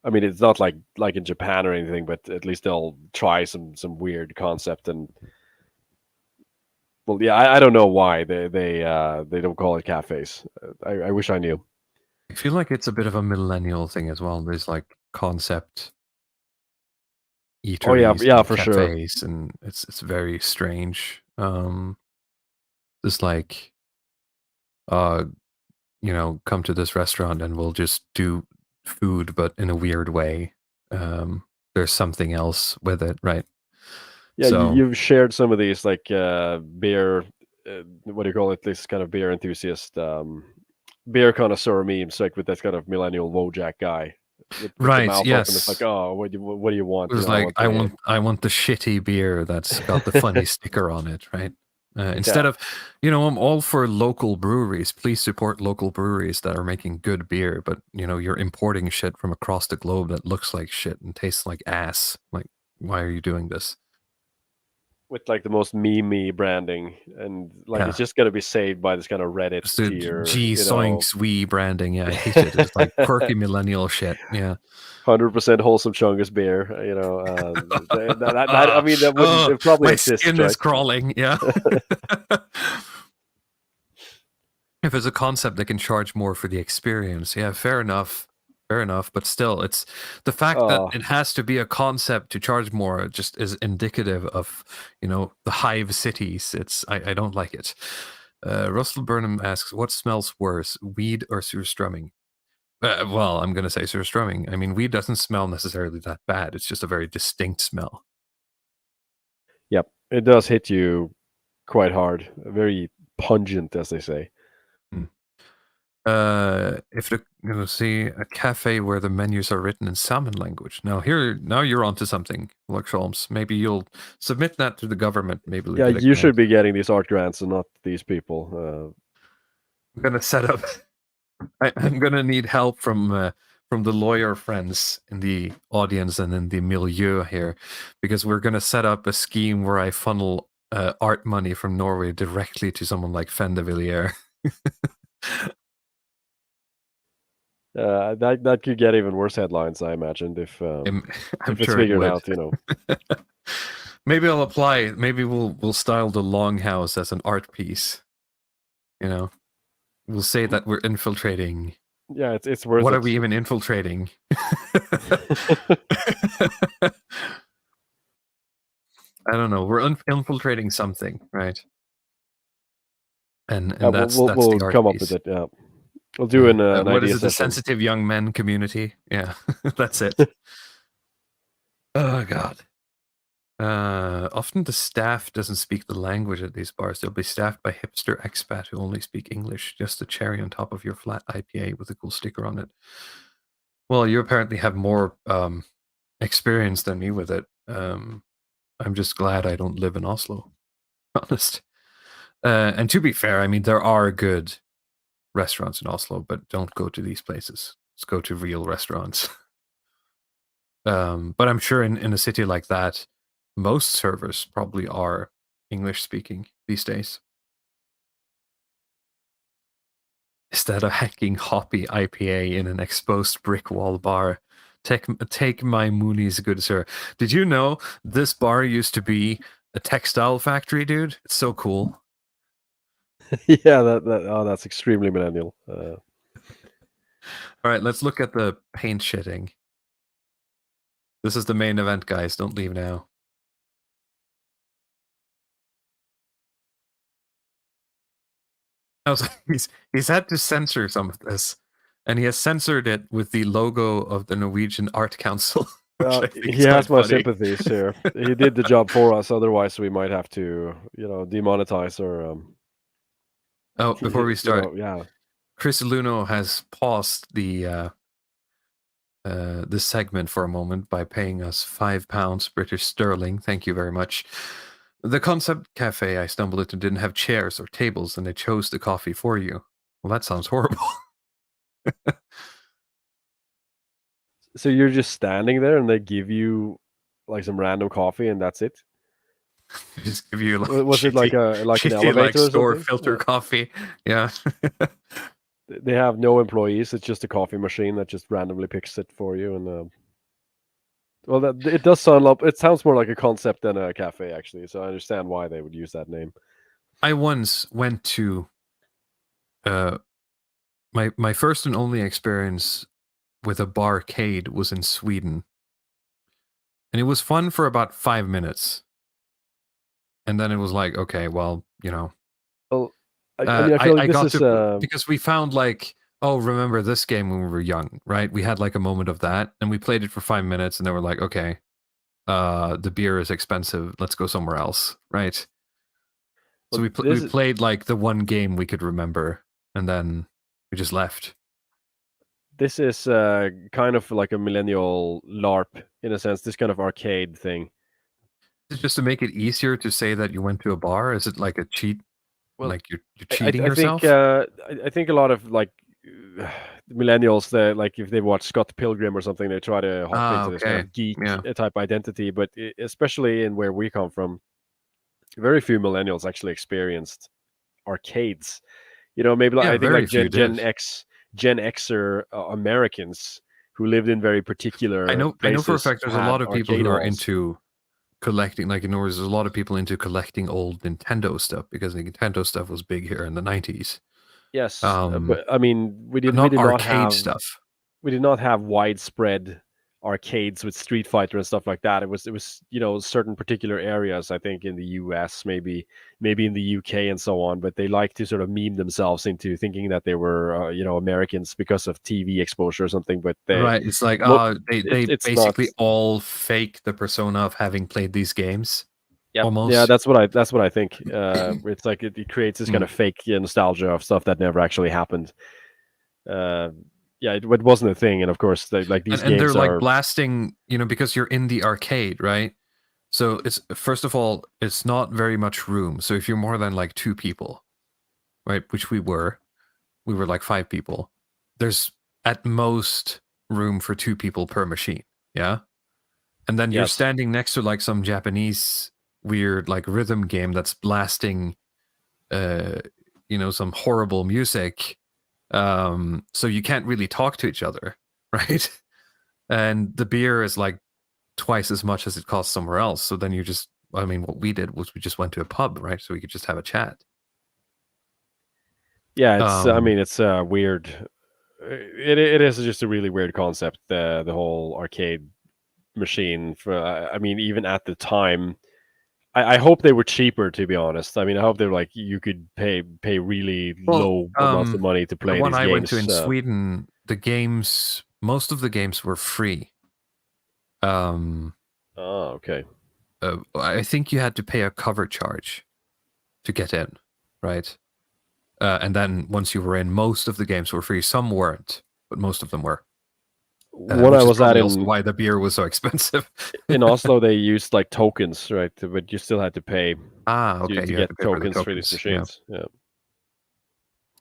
mean, it's not like in Japan or anything, but at least they'll try some weird concept. And well, yeah, I don't know why they don't call it cafes. I wish I knew. I feel like it's a bit of a millennial thing as well. There's like concept eateries, for cafes, sure, and it's very strange. Just like, come to this restaurant and we'll just do food, but in a weird way. There's something else with it, right? Yeah, so, you've shared some of these like beer. What do you call it? This kind of beer enthusiast, beer connoisseur memes, like with that kind of millennial Wojak guy. With right. The mouth yes. Open. It's like, oh, what do you want? It was like I want the shitty beer that's got the funny sticker on it, right? Instead of, I'm all for local breweries. Please support local breweries that are making good beer. But you're importing shit from across the globe that looks like shit and tastes like ass. Like, why are you doing this? With like the most meme branding, and like it's just gonna be saved by this kind of Reddit tier, soinks wee branding. Yeah, I hate it. It's like quirky millennial shit. Yeah, 100% wholesome Chungus beer. I mean, that wouldn't probably my exist. Skin right? is crawling. Yeah. If it's a concept that can charge more for the experience, yeah, fair enough. Fair enough, but still, it's the fact that it has to be a concept to charge more just is indicative of, the hive cities. I don't like it. Russell Burnham asks, what smells worse, weed or surströmming? Well, I'm going to say surströmming. I mean, weed doesn't smell necessarily that bad. It's just a very distinct smell. Yep, it does hit you quite hard. Very pungent, as they say. If see a cafe where the menus are written in salmon language. Now you're onto something, Lux Holmes. Maybe you'll submit that to the government. Maybe you should be getting these art grants and not these people. I'm gonna set up. I'm gonna need help from the lawyer friends in the audience and in the milieu here, because we're gonna set up a scheme where I funnel art money from Norway directly to someone like Fen de Villiers. That could get even worse headlines, I imagined, if I'm if sure it's figured it out, Maybe I'll apply. Maybe we'll style the Longhouse as an art piece. We'll say that we're infiltrating. Yeah, it's worth. What are we even infiltrating? I don't know. We're infiltrating something, right? And that's we'll the art come piece. up with it. Yeah. We'll do an what idea is it? The session. sensitive young men community. Yeah, that's it. Oh God. Often the staff doesn't speak the language at these bars. They'll be staffed by hipster expat who only speak English. Just a cherry on top of your flat IPA with a cool sticker on it. Well, you apparently have more experience than me with it. I'm just glad I don't live in Oslo, honest. And to be fair, I mean, there are good restaurants in Oslo, but don't go to these places. Just go to real restaurants. But I'm sure in a city like that, most servers probably are English speaking these days. Instead of hacking hoppy IPA in an exposed brick wall bar, take my Moonies, good sir. Did you know this bar used to be a textile factory, dude? It's so cool. Yeah, that's extremely millennial. All right, let's look at the paint shitting. This is the main event, guys. Don't leave now. I was like, he's had to censor some of this, and he has censored it with the logo of the Norwegian Art Council. He has my sympathies here. He did the job for us. Otherwise, we might have to, demonetize or. Oh, before we start, yeah. Chris Luno has paused the this segment for a moment by paying us £5 British sterling. Thank you very much. The concept cafe I stumbled into didn't have chairs or tables, and they chose the coffee for you. Well, that sounds horrible. So you're just standing there, and they give you like some random coffee, and that's it. They just give you like Was it like an elevator like or store something? filter coffee? Yeah. They have no employees. It's just a coffee machine that just randomly picks it for you, and well, it does sound up. It sounds more like a concept than a cafe, actually. So I understand why they would use that name. I once went to my first and only experience with a barcade was in Sweden. And it was fun for about 5 minutes. And then it was like, okay, well, Well, I feel like this is because we found like, oh, remember this game when we were young, right? We had like a moment of that, and we played it for 5 minutes, and then we're like, okay, the beer is expensive. Let's go somewhere else, right? So we played like the one game we could remember, and then we just left. This is kind of like a millennial LARP in a sense. This kind of arcade thing. Is it just to make it easier to say that you went to a bar? Is it like a cheat? Well, like you're cheating yourself? I think a lot of like millennials, like if they watch Scott Pilgrim or something, they try to hop into this kind of geek type identity. But especially in where we come from, very few millennials actually experienced arcades. Maybe like, I think like Gen Xer Americans who lived in very particular. I know for a fact there's a lot of people who are halls. into collecting, like in other words, there's a lot of people into collecting old Nintendo stuff because the Nintendo stuff was big here in the 90s. Yes, but I mean, we did not not have stuff. We did not have widespread arcades with Street Fighter and stuff like that. It was certain particular areas. I think in the US, maybe in the UK and so on. But they like to sort of meme themselves into thinking that they were Americans because of TV exposure or something. But right, it's like they basically all fake the persona of having played these games. Yeah, almost. Yeah, that's what I think. It's like it creates this kind of fake nostalgia of stuff that never actually happened. Yeah, it wasn't a thing, and of course, like these games they're like blasting, because you're in the arcade, right? So it's first of all, it's not very much room. So if you're more than like 2 people, right, which we were like 5 people, there's at most room for 2 people per machine, yeah. And then you're standing next to like some Japanese weird like rhythm game that's blasting, some horrible music. So you can't really talk to each other, right? And the beer is like twice as much as it costs somewhere else. So then what we did was we just went to a pub, right? So we could just have a chat. Yeah, it's it's weird. It is just a really weird concept. The whole arcade machine. Even at the time, I hope they were cheaper, to be honest. I hope they were like you could pay really low amounts of money to play these games. The one I went to in Sweden, most of the games were free. Okay. I think you had to pay a cover charge to get in, right? And then once you were in, most of the games were free. Some weren't, but most of them were. When which I is was at probably also why the beer was so expensive. in Oslo, they used like tokens, right? But you still had to pay Okay, to you have get to pay for the tokens for these tokens. Yeah. machines. Yeah.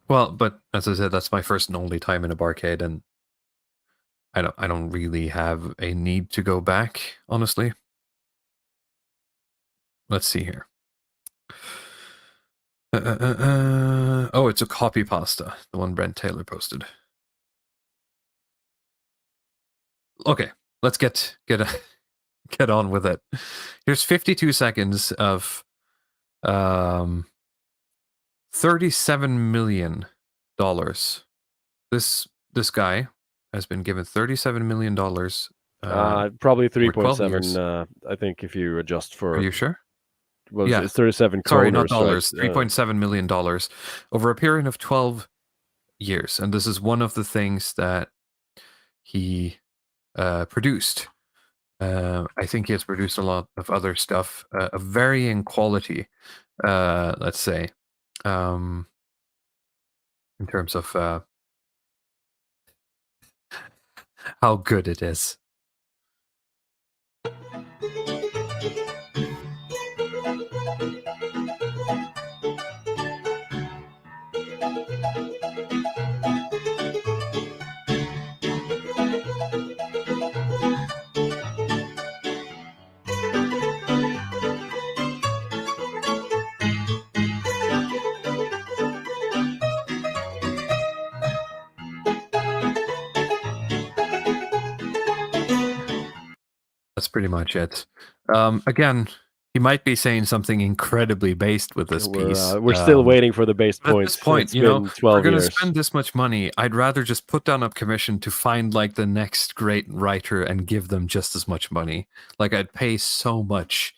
Well, but as I said, that's my first and only time in a barcade, and I don't really have a need to go back, honestly. Let's see here. Oh, it's a copy pasta, the one Brent Taylor posted. Okay, let's get on with it. Here's 52 seconds of $37 million. This guy has been given $37 million. Probably over 12 3.7. years. I think if you adjust for. Are you sure? Well, Yeah. it's 37 Sorry, not kroners, dollars. right? $3.7 million over a period of 12 years, and this is one of the things that he produced. I think he has produced a lot of other stuff of varying quality. Let's say, in terms of how good it is. That's pretty much it. Again, he might be saying something incredibly based with this piece. We're still waiting for the based At points. this point, It's been 12 if we're going to years. spend this much money, I'd rather just put down a commission to find like the next great writer and give them just as much money. Like I'd pay so much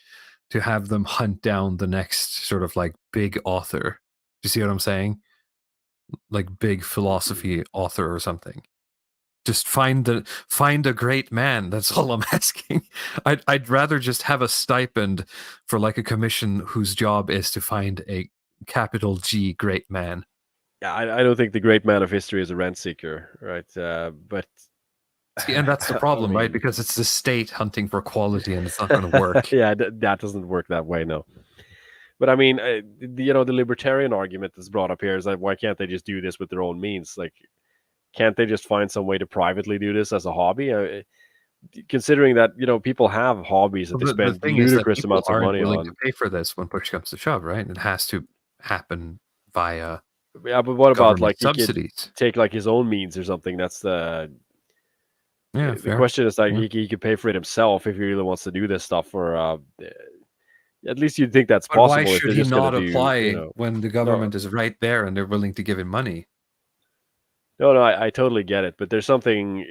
to have them hunt down the next sort of like big author. Do you see what I'm saying? Like big philosophy author or something. Just find a great man. That's all I'm asking. I'd rather just have a stipend for like a commission whose job is to find a capital G great man. Yeah, I don't think the great man of history is a rent seeker, right? But See, and that's the problem, right? Because it's the state hunting for quality, and it's not going to work. Yeah, that doesn't work that way, no. But I mean, the libertarian argument that's brought up here is that why can't they just do this with their own means? Like, can't they just find some way to privately do this as a hobby? Considering that people have hobbies that they spend ludicrous amounts of money on. To pay for this when push comes to shove, right? It has to happen via. Yeah, but what about like subsidies? Take like his own means or something? That's the question is like he could pay for it himself if he really wants to do this stuff. Or at least you'd think that's possible. Why should he not apply when the government is right there and they're willing to give him money? No, I totally get it, but there's something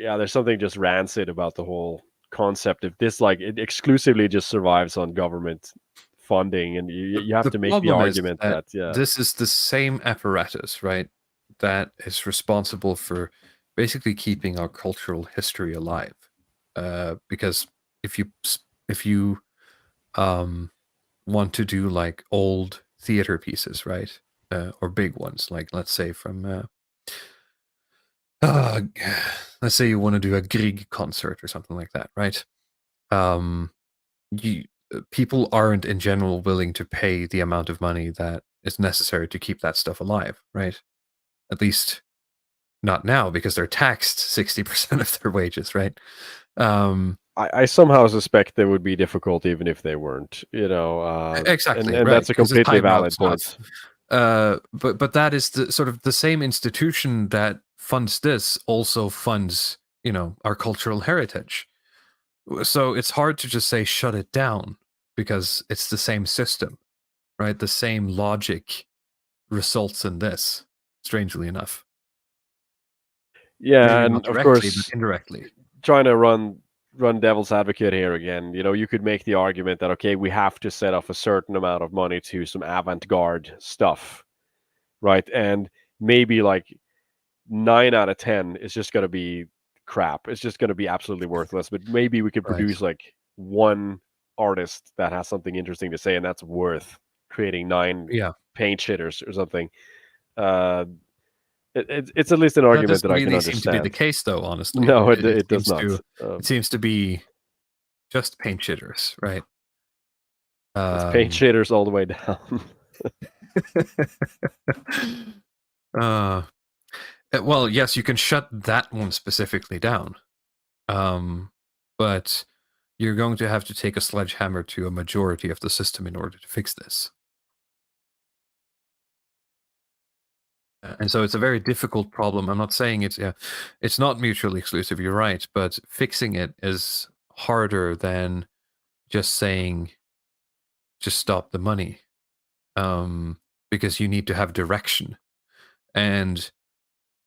just rancid about the whole concept of this. Like, it exclusively just survives on government funding, and you have to make the argument that this is the same apparatus, right, that is responsible for basically keeping our cultural history alive. Because if you want to do like old theater pieces, right, or big ones, like let's say from. Let's say you want to do a Grieg concert or something like that, right? People aren't in general willing to pay the amount of money that is necessary to keep that stuff alive, right? At least not now, because they're taxed 60% of their wages, right? I somehow suspect there would be difficult even if they weren't, exactly, and that's a completely valid point. But that is the sort of the same institution that funds this also funds our cultural heritage. So it's hard to just say shut it down, because it's the same system, right? The same logic results in this, strangely enough. Yeah, and of course, but indirectly, trying to run devil's advocate here again, you could make the argument that, okay, we have to set off a certain amount of money to some avant-garde stuff, right? And maybe like 9 out of 10 is just going to be crap. It's just going to be absolutely worthless. But maybe we could produce like one artist that has something interesting to say, and that's worth creating 9 paint shitters or something. It's at least an That argument doesn't that I can really seem to be the understand. case, though. Honestly, No, it, it does seems not. to it seems to be just paint shitters, right? It's paint shaders all the way down. uh, well, yes, you can shut that one specifically down, but you're going to have to take a sledgehammer to a majority of the system in order to fix this. And so it's a very difficult problem. I'm not saying it's not mutually exclusive. You're right, but fixing it is harder than just saying, just stop the money, because you need to have direction, and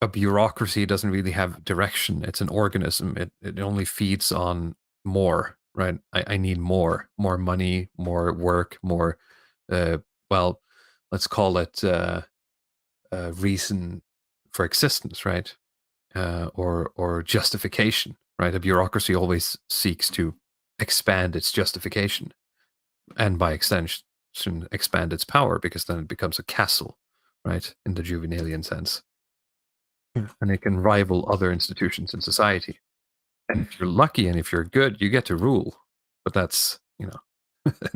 a bureaucracy doesn't really have direction. It's an organism. It only feeds on more, right? I need more money, more work, more. Well, let's call it. Reason for existence, right? Or justification, right? A bureaucracy always seeks to expand its justification, and by extension, expand its power, because then it becomes a castle, right? In the Juvenalian sense, and it can rival other institutions in society. And if you're lucky and if you're good, you get to rule. But that's in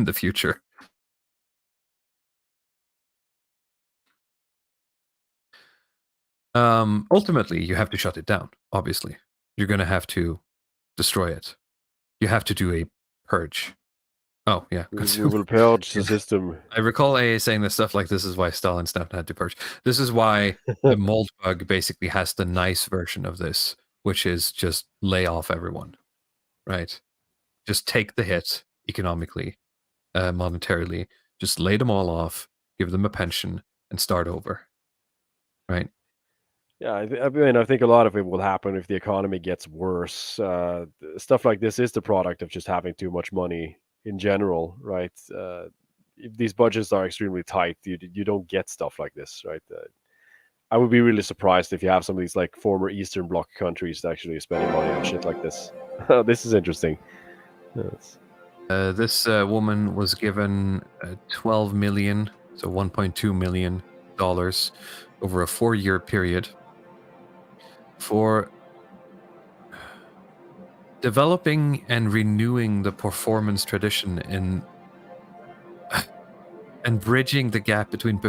the future. Ultimately, you have to shut it down. Obviously, you're going to have to destroy it. You have to do a purge. Oh yeah, We will purge the system. I recall AA saying this stuff like, "This is why Stalin snapped had to purge." This is why the mold bug basically has the nice version of this, which is just lay off everyone, right? Just take the hit economically, monetarily. Just lay them all off, give them a pension, and start over, right? Yeah, I mean, I think a lot of it will happen if the economy gets worse. Stuff like this is the product of just having too much money in general, right? If these budgets are extremely tight, you don't get stuff like this, right? I would be really surprised if you have some of these like former Eastern Bloc countries actually spending money on shit like this. This is interesting. Yes. This woman was given 12 million, so $1.2 million over a 4-year period for developing and renewing the performance tradition and bridging the gap between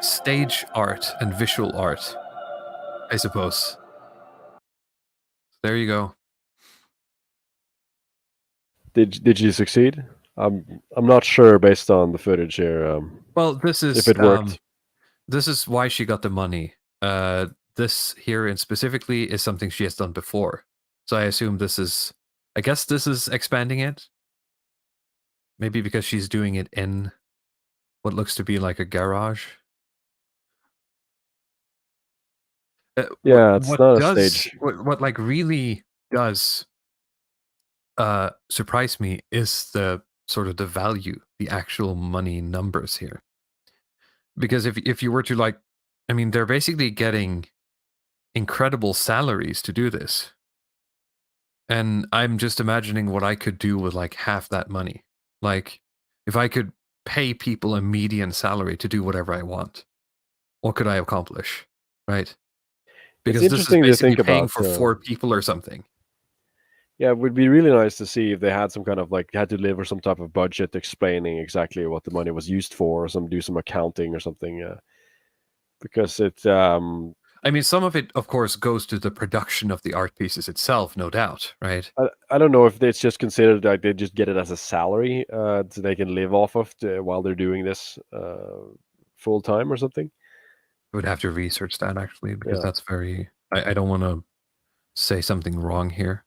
stage art and visual art, I suppose. There you go. Did you succeed? I'm not sure based on the footage here. Well, this is if it worked. This is why she got the money. This here in specifically is something she has done before. So I assume I guess this is expanding it. Maybe because she's doing it in what looks to be like a garage. Yeah, it's not a stage. What like really does surprise me is the sort of the value, the actual money numbers here. Because if you were to like, I mean, they're basically getting incredible salaries to do this. And I'm just imagining what I could do with like half that money. Like, if I could pay people a median salary to do whatever I want, what could I accomplish? Right? Because It's this is interesting to basically think paying about, for 4 people or something. Yeah, it would be really nice to see if they had some kind of like had to live or some type of budget explaining exactly what the money was used for, or do some accounting or something. Because it. I mean, some of it, of course, goes to the production of the art pieces itself, no doubt, right? I don't know if it's just considered like they just get it as a salary, so they can live off of while they're doing this full time or something. I would have to research that actually, because Yeah. that's very. I don't want to say something wrong here,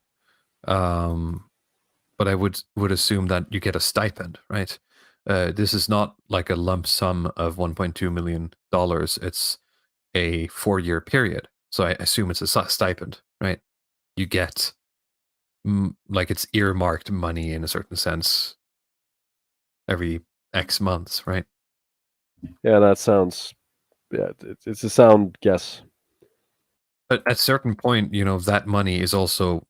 but I would assume that you get a stipend, right? This is not like a lump sum of $1.2 million. It's a 4-year period, so I assume it's a stipend, right? You get like it's earmarked money in a certain sense every X months, right? Yeah, that sounds. Yeah, it's a sound guess. But at a certain point, that money is also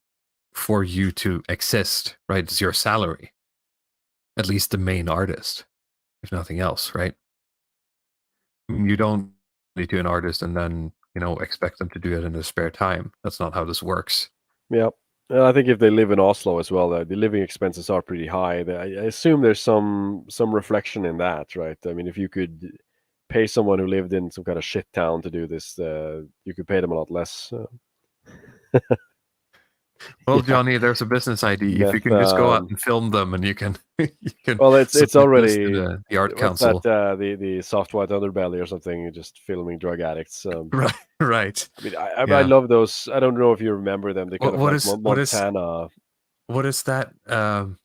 for you to exist, right? It's your salary, at least the main artist, if nothing else, right? You don't need to an artist and then expect them to do it in their spare time. That's not how this works. Yeah. I think if they live in Oslo as well, the living expenses are pretty high. I assume there's some reflection in that, right? I mean, if you could pay someone who lived in some kind of shit town to do this, you could pay them a lot less. Well, Yeah. Johnny, there's a business idea. If you Meth, can just go out and film them, and you can well, it's submit this already to the art what's council. that? The soft white underbelly or something, just filming drug addicts. Right. I mean, I Yeah. love those. I don't know if you remember them. They kind What of is- like what is- Montana. What is that? That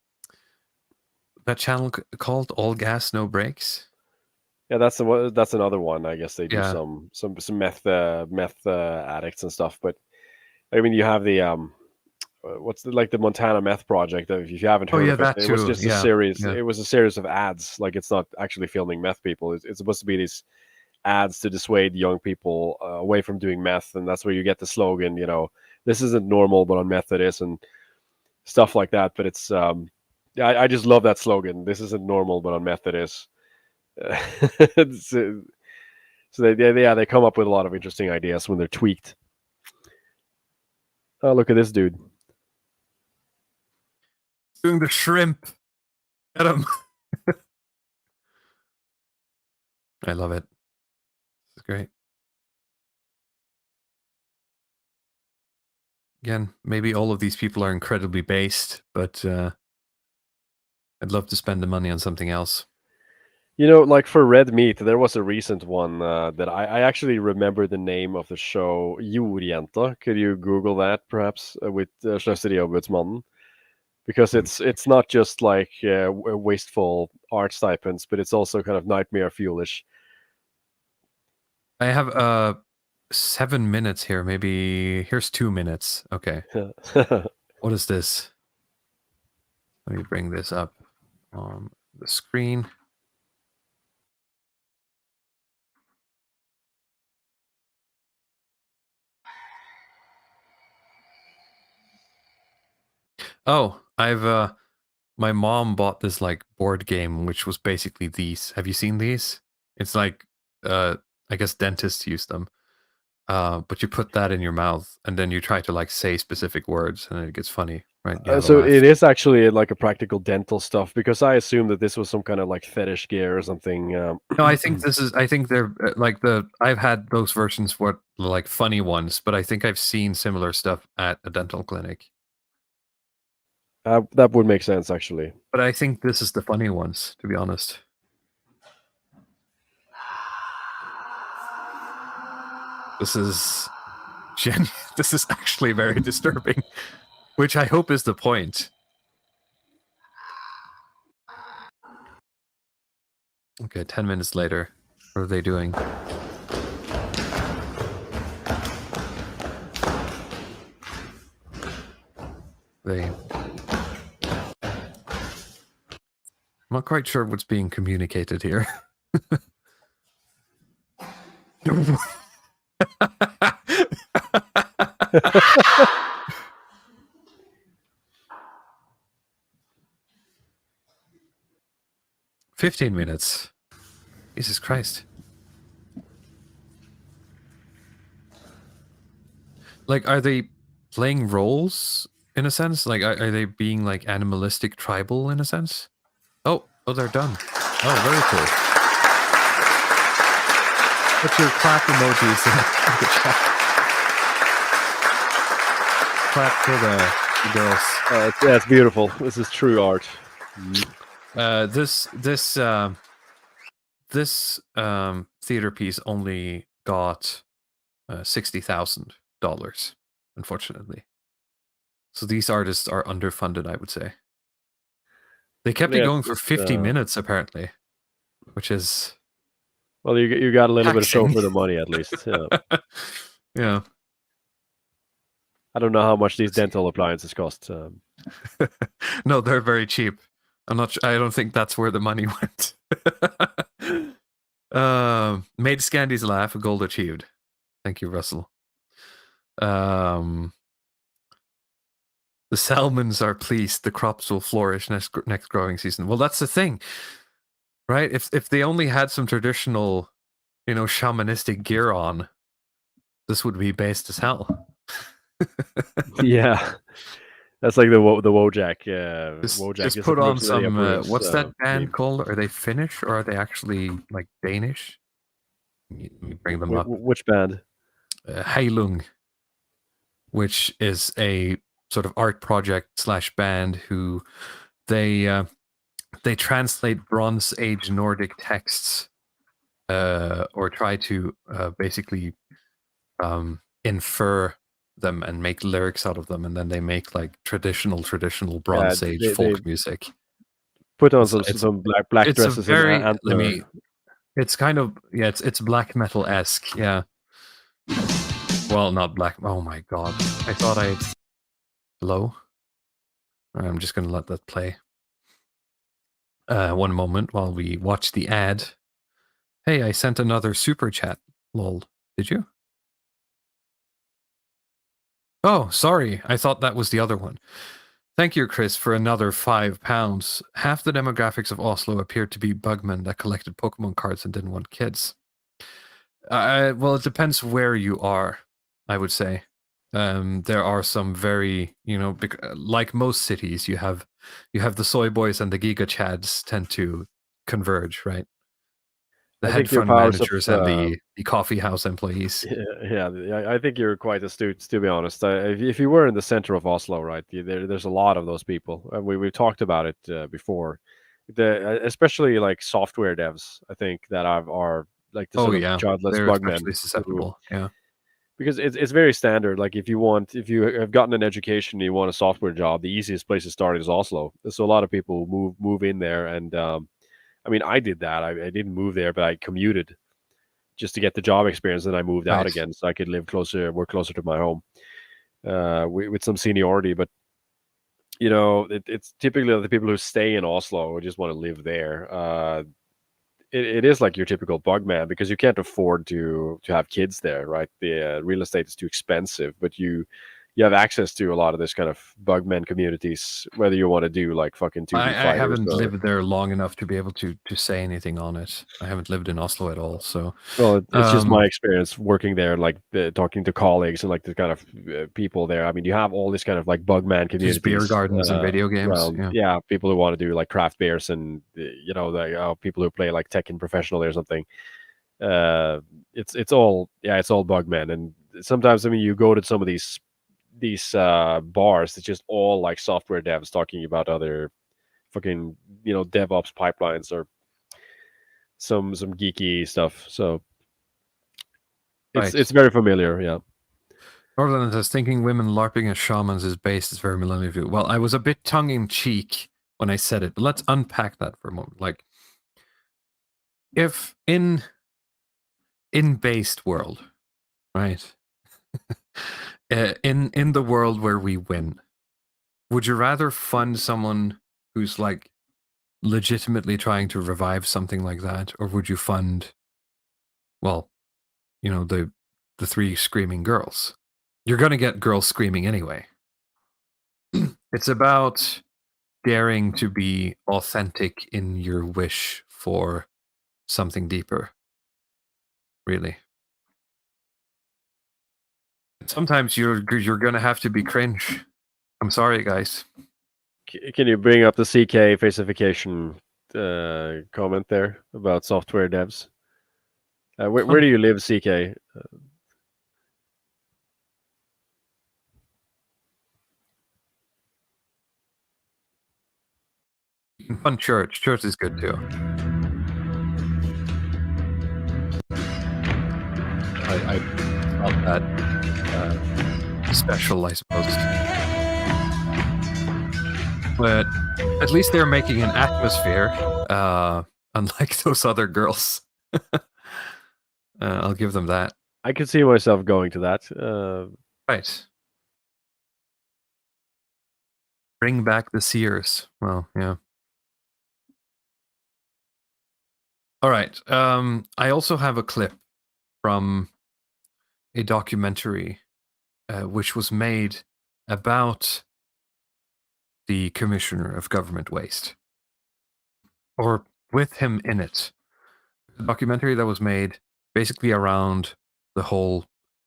channel called All Gas No Brakes? Yeah, that's the one. That's another one. I guess they do Yeah. some meth addicts and stuff. But I mean, you have the what's the Montana Meth Project? If you haven't heard of it, that it was too. just a Yeah, series. yeah. It was a series of ads. Like it's not actually filming meth people. It's supposed to be these ads to dissuade young people away from doing meth, and that's where you get the slogan. This isn't normal, but on meth it is, and stuff like that. But it's I just love that slogan. This isn't normal, but on meth it is. So they come up with a lot of interesting ideas when they're tweaked. Oh, look at this dude. Doing the shrimp. Get him. I love it. It's great. Again, maybe all of these people are incredibly based, but I'd love to spend the money on something else. Like for Red Meat, there was a recent one that I actually remember the name of the show, Jordjenta. Could you Google that, perhaps, with Slöseriombudsmannen? Because it's not just like wasteful art stipends, but it's also kind of nightmare fuelish. I have 7 minutes here. Maybe here's 2 minutes. Okay. What is this? Let me bring this up on the screen. Oh, I've my mom bought this like board game which was basically these. Have you seen these? It's like I guess dentists use them. But you put that in your mouth and then you try to like say specific words and it gets funny, right? You have a So laugh. it is actually like a practical dental stuff, because I assume that this was some kind of like fetish gear or something. No, I think they're like I've had those versions what like funny ones, but I think I've seen similar stuff at a dental clinic. That would make sense, actually. But I think this is the funny ones, to be honest. This is this is actually very disturbing, which I hope is the point. Okay, 10 minutes later. What are they doing? I'm not quite sure what's being communicated here. 15 minutes. Jesus Christ. Like, are they playing roles in a sense? Like, are they being like animalistic tribal in a sense? Oh, they're done. Oh, very cool. Put your clap emojis in the chat. Clap for the girls. Yeah, it's beautiful. This is true art. This theater piece only got $60,000, unfortunately. So these artists are underfunded, I would say. They kept it going for 50 minutes, apparently, which is... Well, you got a little bit of show taxing. for the money, at least. Yeah. Yeah. I don't know how much these dental appliances cost. No, they're very cheap. I'm not. I don't think that's where the money went. Made Scandies laugh. Gold achieved. Thank you, Russell. The salmons are pleased. The crops will flourish next growing season. Well, that's the thing, right? If they only had some traditional shamanistic gear on, this would be based as hell. Yeah, that's like the Wojak. Just Is a put on person that he some. approves. What's that band Meme. called? Are they Finnish or are they actually like Danish? Let me bring them up. Which band? Heilung, which is a sort of art project / band who they translate Bronze Age Nordic texts, or try to basically infer them and make lyrics out of them, and then they make like traditional Bronze Age They folk music. put on It's some black it's a dresses very and let me. It's kind of it's black metal-esque, yeah. Well, not black. Oh my god! I thought I. Hello. I'm just gonna let that play. One moment while we watch the ad. Hey, I sent another super chat. Lol. Did you? Oh, sorry. I thought that was the other one. Thank you, Chris, for another £5. Half the demographics of Oslo appeared to be bugmen that collected Pokemon cards and didn't want kids. Well, it depends where you are, I would say. There are some very, like most cities, you have the soy boys and the giga chads tend to converge, right? The head fund managers and the coffee house employees. Yeah, I think you're quite astute, to be honest. If you were in the center of Oslo, right, there's a lot of those people. We've talked about it before. Especially like software devs, I think that are like the sort of childless they're bugmen. especially susceptible. Yeah, because it's very standard. Like if you have gotten an education and you want a software job, the easiest place to start is Oslo. So a lot of people move in there, and I mean, I did that. I didn't move there, but I commuted just to get the job experience. And I moved out again so I could work closer to my home with some seniority. But it's typically the people who stay in Oslo who just want to live there. It is like your typical bug man because you can't afford to have kids there, right? The real estate is too expensive, but you have access to a lot of this kind of bugmen communities, whether you want to do like fucking 2D fighters. I haven't lived there long enough to be able to say anything on it. I haven't lived in Oslo at all, so. Well, it's just my experience working there, like talking to colleagues and like the kind of people there. I mean, you have all this kind of like bugman communities, just beer gardens and video games. Yeah, people who want to do like craft beers and people who play like Tekken professionally or something. It's all bugmen, and sometimes you go to some of these bars. It's just all like software devs talking about other fucking DevOps pipelines or some geeky stuff. So it's very familiar. Yeah. Northern says thinking women LARPing as shamans is based is very millennial view. Well, I was a bit tongue in cheek when I said it, but let's unpack that for a moment. Like, if in based world, right? in the world where we win, would you rather fund someone who's like legitimately trying to revive something like that, or would you fund, well, the three screaming girls? You're gonna get girls screaming anyway. It's about daring to be authentic in your wish for something deeper, really. Sometimes you're gonna have to be cringe. I'm sorry, guys. Can you bring up the CK facification comment there about software devs? Where do you live, CK? Fun church. Church is good too. I felt that special, I suppose. But at least they're making an atmosphere, unlike those other girls. I'll give them that. I could see myself going to that. Right. Bring back the seers. Well, yeah. All right. I also have a clip from a documentary which was made about the Commissioner of Government Waste, or with him in it. A documentary that was made basically around the whole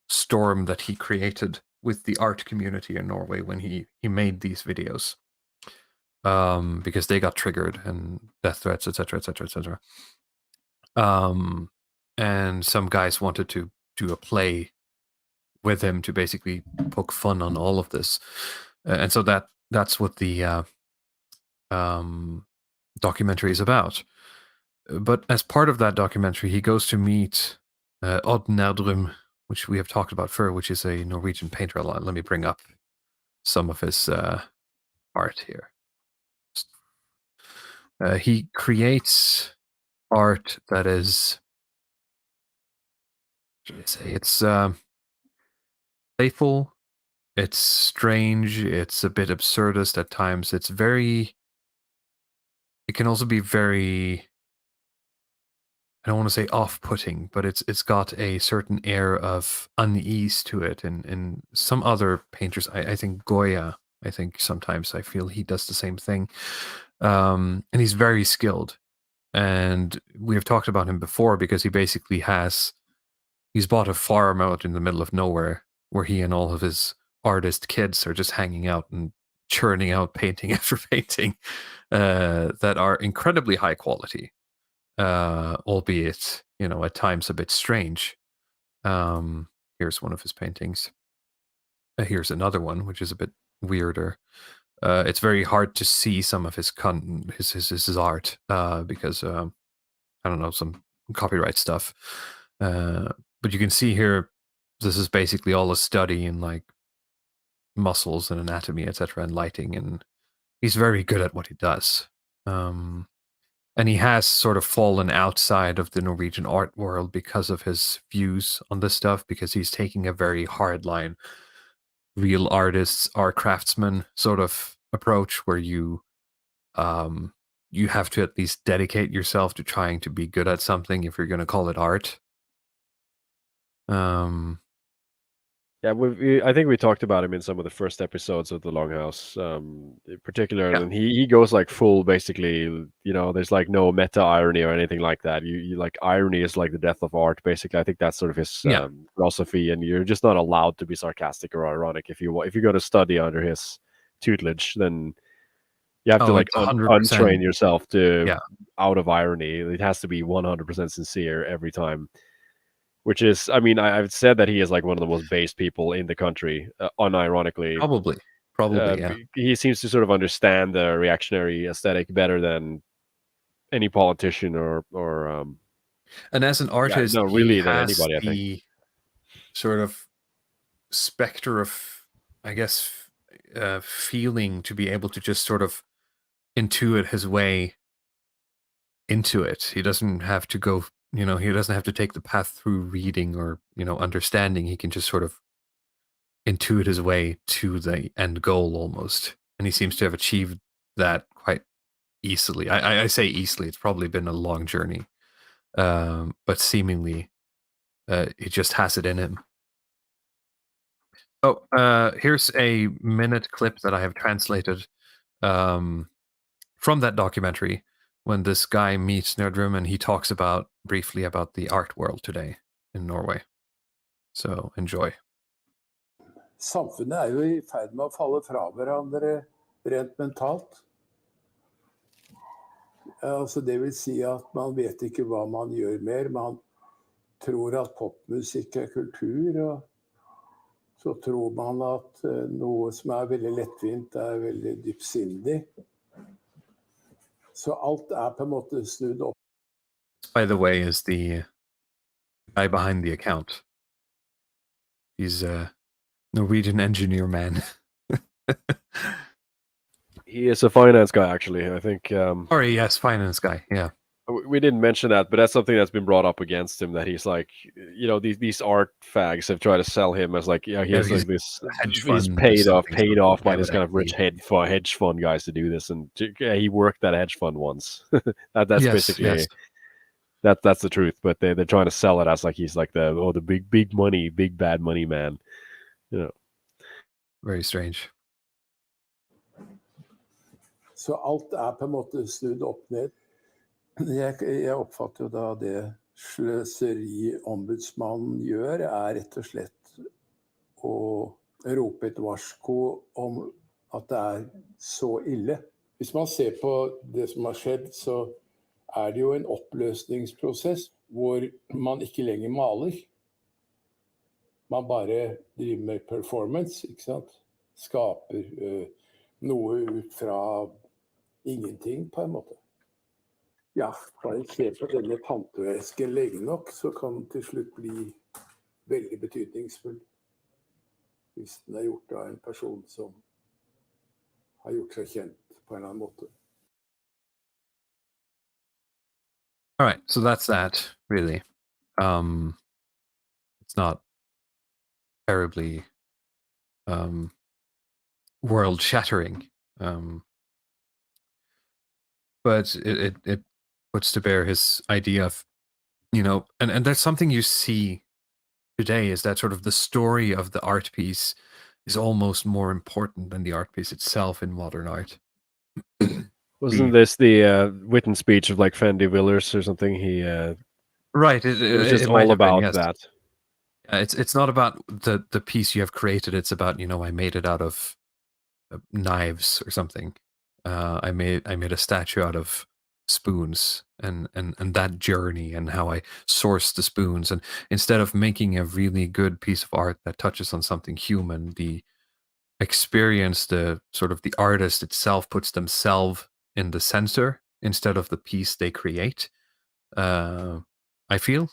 storm that he created with the art community in Norway when he made these videos, because they got triggered and death threats, etc., etc., etc. And some guys wanted to do a play with him to basically poke fun on all of this, and so that's what the documentary is about. But as part of that documentary, he goes to meet Odd Nerdrum, which we have talked about before, which is a Norwegian painter. Let me bring up some of his art here. He creates art that is, it's playful, it's strange, it's a bit absurdist at times. It can also be very, I don't want to say off-putting, but it's got a certain air of unease to it. And some other painters, I think Goya, I think sometimes I feel he does the same thing. And he's very skilled. And we have talked about him before because he basically he's bought a farm out in the middle of nowhere where he and all of his artist kids are just hanging out and churning out painting after painting that are incredibly high quality. Albeit, at times a bit strange. Here's one of his paintings. Here's another one, which is a bit weirder. It's very hard to see some of his art because I don't know, some copyright stuff. But you can see here, this is basically all a study in like muscles and anatomy, etc., and lighting, and he's very good at what he does. And he has sort of fallen outside of the Norwegian art world because of his views on this stuff, because he's taking a very hard line, real artists are craftsmen sort of approach where you have to at least dedicate yourself to trying to be good at something if you're going to call it art. Yeah, I think we talked about him in some of the first episodes of the Longhouse, in particular, and he goes like full, basically, there's like no meta irony or anything like that. You like, irony is like the death of art, basically. I think that's sort of his philosophy, and you're just not allowed to be sarcastic or ironic. If you go to study under his tutelage, then you have to like untrain yourself to out of irony. It has to be 100% sincere every time. Which is, I mean, I've said that he is like one of the most based people in the country, unironically. Probably, yeah. He seems to sort of understand the reactionary aesthetic better than any politician or and as an artist, no, really, than has anybody, I the think. Sort of specter of, I guess, feeling to be able to just sort of intuit his way into it. He doesn't have to go, he doesn't have to take the path through reading or, understanding. He can just sort of intuit his way to the end goal almost. And he seems to have achieved that quite easily. I say easily, it's probably been a long journey. But seemingly, he just has it in him. Oh, here's a minute clip that I have translated from that documentary when this guy meets Nerdrum and he talks briefly about the art world today in Norway. So enjoy. Samfunnet jo I ferd med å falle fra hverandre rent mentalt. Altså det vil si at man vet ikke hva man gjør mer. Man tror at popmusikk kultur, og så tror man at noe som veldig lettvint veldig dypsindig. Så alt på en måte snudd opp. By the way, is the guy behind the account. He's a Norwegian engineer man. He is a finance guy, actually, I think. Sorry, yes, finance guy, yeah. We didn't mention that, but that's something that's been brought up against him, that he's like, these art fags have tried to sell him as like, he has like this, he's paid off by this kind of rich hedge fund guys to do this, and he worked at a hedge fund once. That's basically, that's the truth, but they're trying to sell it as like he's like the big money, big bad money man, Very strange. Så alt på en måte snudd opp ned. Jeg oppfatter jo da det sløseriombudsmannen gjør, rett og slett å rope et varsko om at det så ille. Hvis man ser på det som har skjedd, så det jo en oppløsningsprosess hvor man ikke lenger maler. Man bare driver med performance, ikke sant? Skaper noe ut fra ingenting, på en måte. Ja, bare se på denne pantevæsken lenge nok, så kan den til slutt bli veldig betydningsfull. Hvis den gjort av en person som har gjort seg kjent på en eller annen måte. All right, so that's that, really. It's not terribly world-shattering, but it puts to bear his idea of, and that's something you see today, is that sort of the story of the art piece is almost more important than the art piece itself in modern art. Wasn't this the written speech of like Fendi Willers or something? He right. It was just all about that. It's not about the piece you have created. It's about, I made it out of knives or something. I made a statue out of spoons, and that journey and how I sourced the spoons. And instead of making a really good piece of art that touches on something human, the experience, the sort of the artist itself puts themselves in the center instead of the piece they create. I feel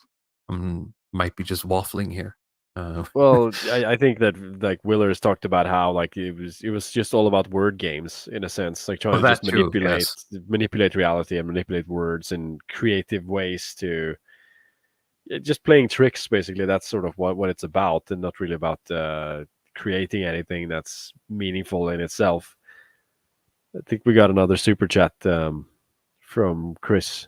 might be just waffling here. Well, I think that like Willers talked about how like it was just all about word games in a sense, like trying to just manipulate reality and manipulate words in creative ways to just playing tricks. Basically, that's sort of what it's about, and not really about creating anything that's meaningful in itself. I think we got another super chat from Chris.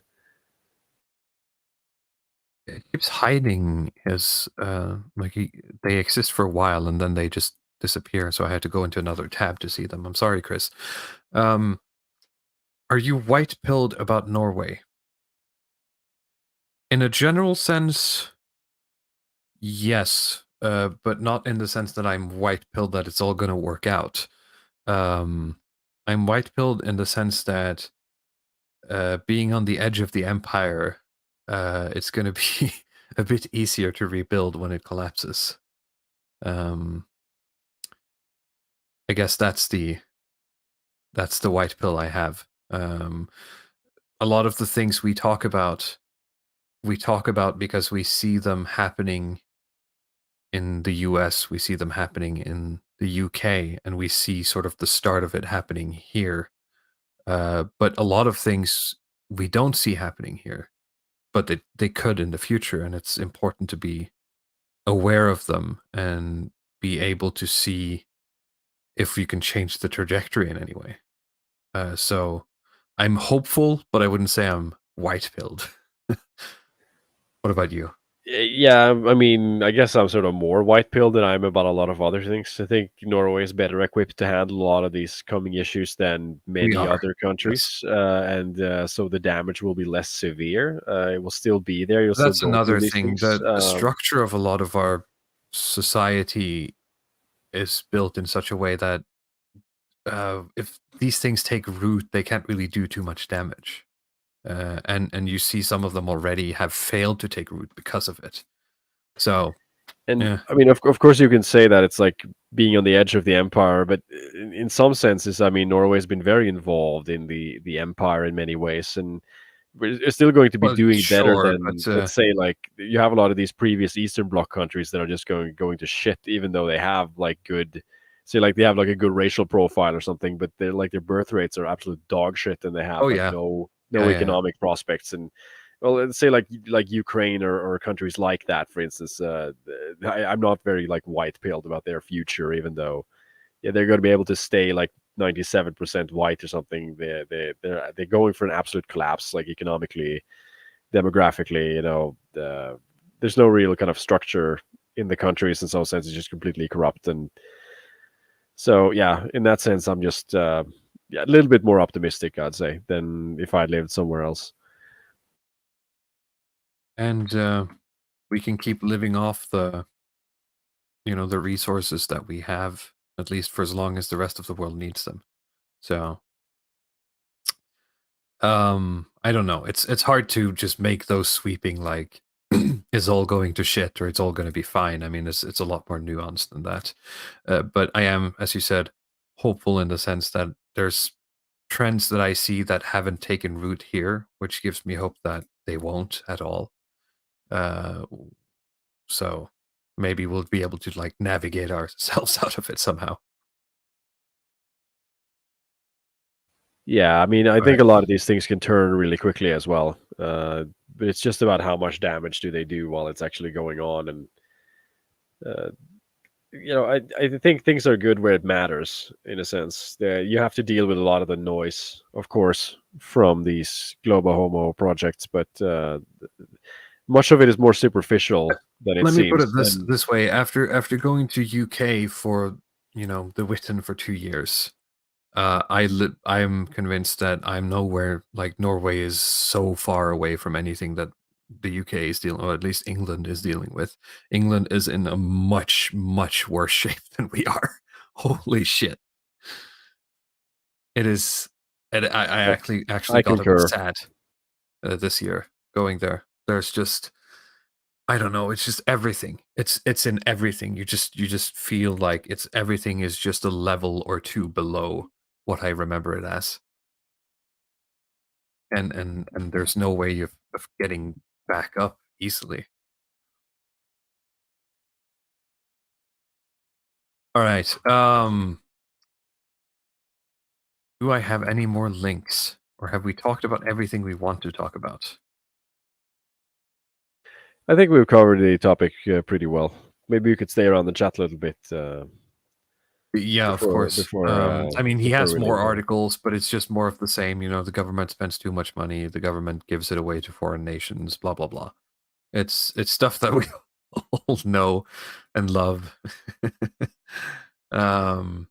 It keeps hiding his they exist for a while and then they just disappear, so I had to go into another tab to see them. I'm sorry, Chris. Are you white-pilled about Norway? In a general sense, yes, but not in the sense that I'm white-pilled that it's all going to work out. I'm white-pilled in the sense that being on the edge of the empire, it's going to be a bit easier to rebuild when it collapses. I guess that's the white pill I have. A lot of the things we talk about because we see them happening in the US, we see them happening in the UK, and we see sort of the start of it happening here. But a lot of things we don't see happening here, but they could in the future, and it's important to be aware of them and be able to see if you can change the trajectory in any way. So I'm hopeful, but I wouldn't say I'm white-pilled. What about you? Yeah, I mean, I guess I'm sort of more white-pilled than I am about a lot of other things. I think Norway is better equipped to handle a lot of these coming issues than many other countries, and so the damage will be less severe. It will still be there. That's another thing. The structure of a lot of our society is built in such a way that if these things take root, they can't really do too much damage. And you see some of them already have failed to take root because of it. So, and yeah. I mean, of course, you can say that it's like being on the edge of the empire, but in some senses, I mean, Norway's been very involved in the empire in many ways, and we're still going to be doing better than, let's say, like you have a lot of these previous Eastern Bloc countries that are just going to shit, even though they have like good. Say like they have like a good racial profile or something, but they're like their birth rates are absolute dog shit, and they have no economic prospects. And well, let's say like Ukraine or countries like that, for instance. I'm not very like white-pilled about their future, even though they're going to be able to stay like 97% white or something. They're going for an absolute collapse, like economically, demographically. There's no real kind of structure in the countries in some sense. It's just completely corrupt. And so, yeah, in that sense, I'm just a little bit more optimistic, I'd say, than if I lived somewhere else. and we can keep living off the the resources that we have, at least for as long as the rest of the world needs them. So I don't know. It's hard to just make those sweeping like it's all going to shit or it's all going to be fine. I mean, it's a lot more nuanced than that. But I am, as you said, hopeful in the sense that there's trends that I see that haven't taken root here, which gives me hope that they won't at all. Uh, so maybe we'll be able to like navigate ourselves out of it somehow. Yeah, I mean, I All think right. a lot of these things can turn really quickly as well. But it's just about how much damage do they do while it's actually going on, and uh, I think things are good where it matters in a sense. You have to deal with a lot of the noise, of course, from these global homo projects, but much of it is more superficial than it Let me put it seems. And this way: after going to UK for the Witten for 2 years, I am convinced that I'm nowhere like Norway is so far away from anything that the UK is dealing, or at least England is dealing with. England is in a much worse shape than we are. Holy shit! It is. And I I, actually I got a bit concur. sad this year going there. There's just I don't know. It's just everything. It's in everything. You just feel like it's everything is just a level or two below what I remember it as, and there's no way of getting back up easily. All right. Do I have any more links, or have we talked about everything we want to talk about? I think we've covered the topic pretty well. Maybe you could stay around the chat a little bit Yeah, of before course. before I mean, he before has we more leave here. articles, but it's just more of the same. The government spends too much money. The government gives it away to foreign nations. Blah blah blah. It's stuff that we all know and love. um.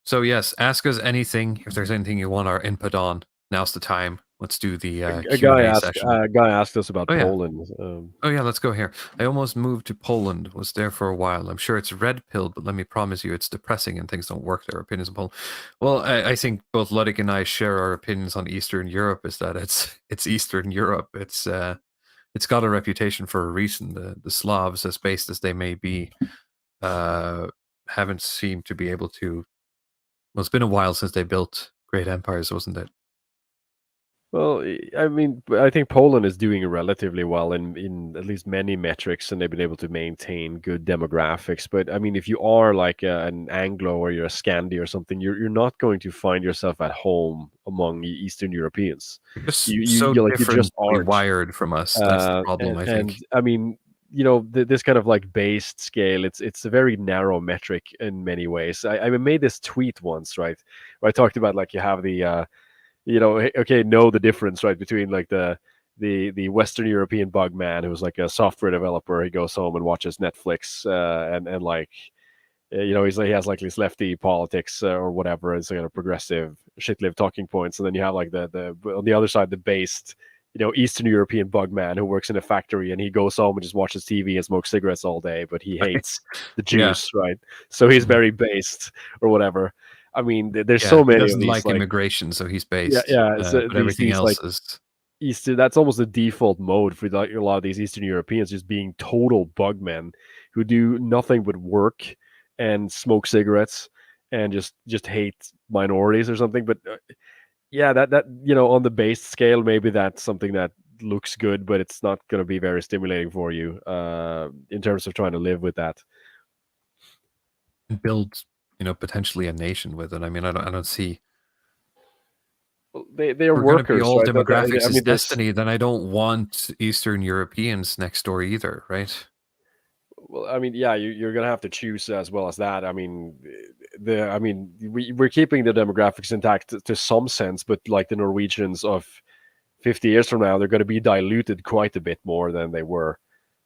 So yes, ask us anything if there's anything you want our input on. Now's the time. Let's do the A Q and guy A asked session. a guy asked us about Oh yeah. Poland. Oh yeah, let's go here. I almost moved to Poland, was there for a while. I'm sure it's red pilled, but let me promise you it's depressing and things don't work there. Opinions on Poland. Well, I think both Ludwig and I share our opinions on Eastern Europe is that it's Eastern Europe. It's got a reputation for a reason. The Slavs, as based as they may be, uh haven't seemed to be able to well, it's been a while since they built great empires, wasn't it? Well, I mean, I think Poland is doing relatively well in at least many metrics, and they've been able to maintain good demographics. But I mean, if you are like an Anglo or you're a Scandi or something, you're not going to find yourself at home among Eastern Europeans. They're just You so you like you just differently aren't. wired from us. That's the problem, I And think. I mean, this kind of like based scale, it's a very narrow metric in many ways. I made this tweet once, right, where I talked about like you have the okay, know the difference, right, between like the Western European bug man who's like a software developer. He goes home and watches Netflix, and like he has like this lefty politics or whatever. It's like a progressive shit-lived talking points, and then you have like the on the other side the based Eastern European bug man who works in a factory and he goes home and just watches TV and smokes cigarettes all day, but he hates the Yeah. juice, right? So he's Mhm. very based or whatever. I mean, there's Yeah. so He many of doesn't these like like immigration, so he's yeah, based. yeah. So But these everything these like else is Eastern, that's almost the default mode for like a lot of these Eastern Europeans, just being total bug men who do nothing but work and smoke cigarettes and just hate minorities or something. But yeah, that on the base scale, maybe that's something that looks good, but it's not going to be very stimulating for you in terms of trying to live with that. build, potentially a nation with it. I mean, I don't see Well, they're we're going to be workers, all right? demographics I is mean, there's destiny, then I don't want Eastern Europeans next door either, right? well, I mean, yeah, you're gonna have to choose as well as that. I mean, we're keeping the demographics intact to some sense, but like the Norwegians of 50 years from now, they're going to be diluted quite a bit more than they were,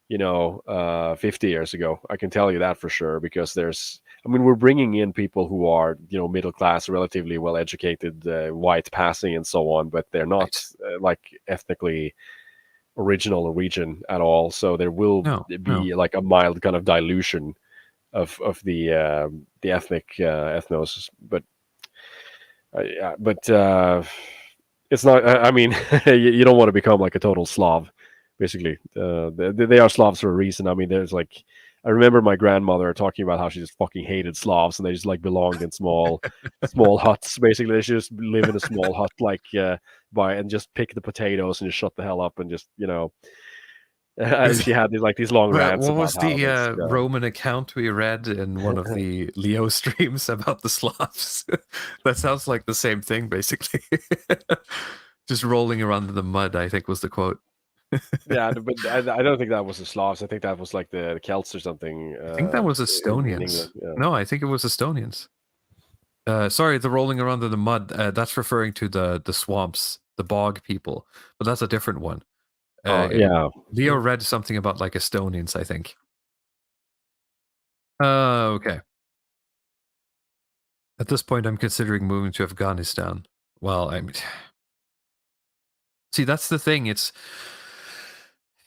50 years ago. I can tell you that for sure because there's. I mean, we're bringing in people who are, middle class, relatively well educated, white passing, and so on, but they're not Right. like ethnically original Norwegian at all. So there will No, be like a mild kind of dilution of the ethnic ethnos, but yeah, but it's not. I mean, you don't want to become like a total Slav, basically. They are Slavs for a reason. I mean, there's like, I remember my grandmother talking about how she just fucking hated Slavs, and they just like belonged in small huts. Basically, they should just live in a small hut, like and just pick the potatoes and just shut the hell up and just And she had these long rants What about was how the this. Roman account we read in one of the Leo streams about the Slavs? That sounds like the same thing, basically. Just rolling around in the mud, I think was the quote. Yeah, but I don't think that was the Slavs. I think that was like the Celts or something. I think that was In England. Estonians. Yeah. No, I think it was Estonians. Sorry, the rolling around in the mud. That's referring to the swamps, the bog people, but that's a different one. Yeah. Leo read something about like Estonians, I think. Okay. At this point, I'm considering moving to Afghanistan. Well, I mean, see, that's the thing. It's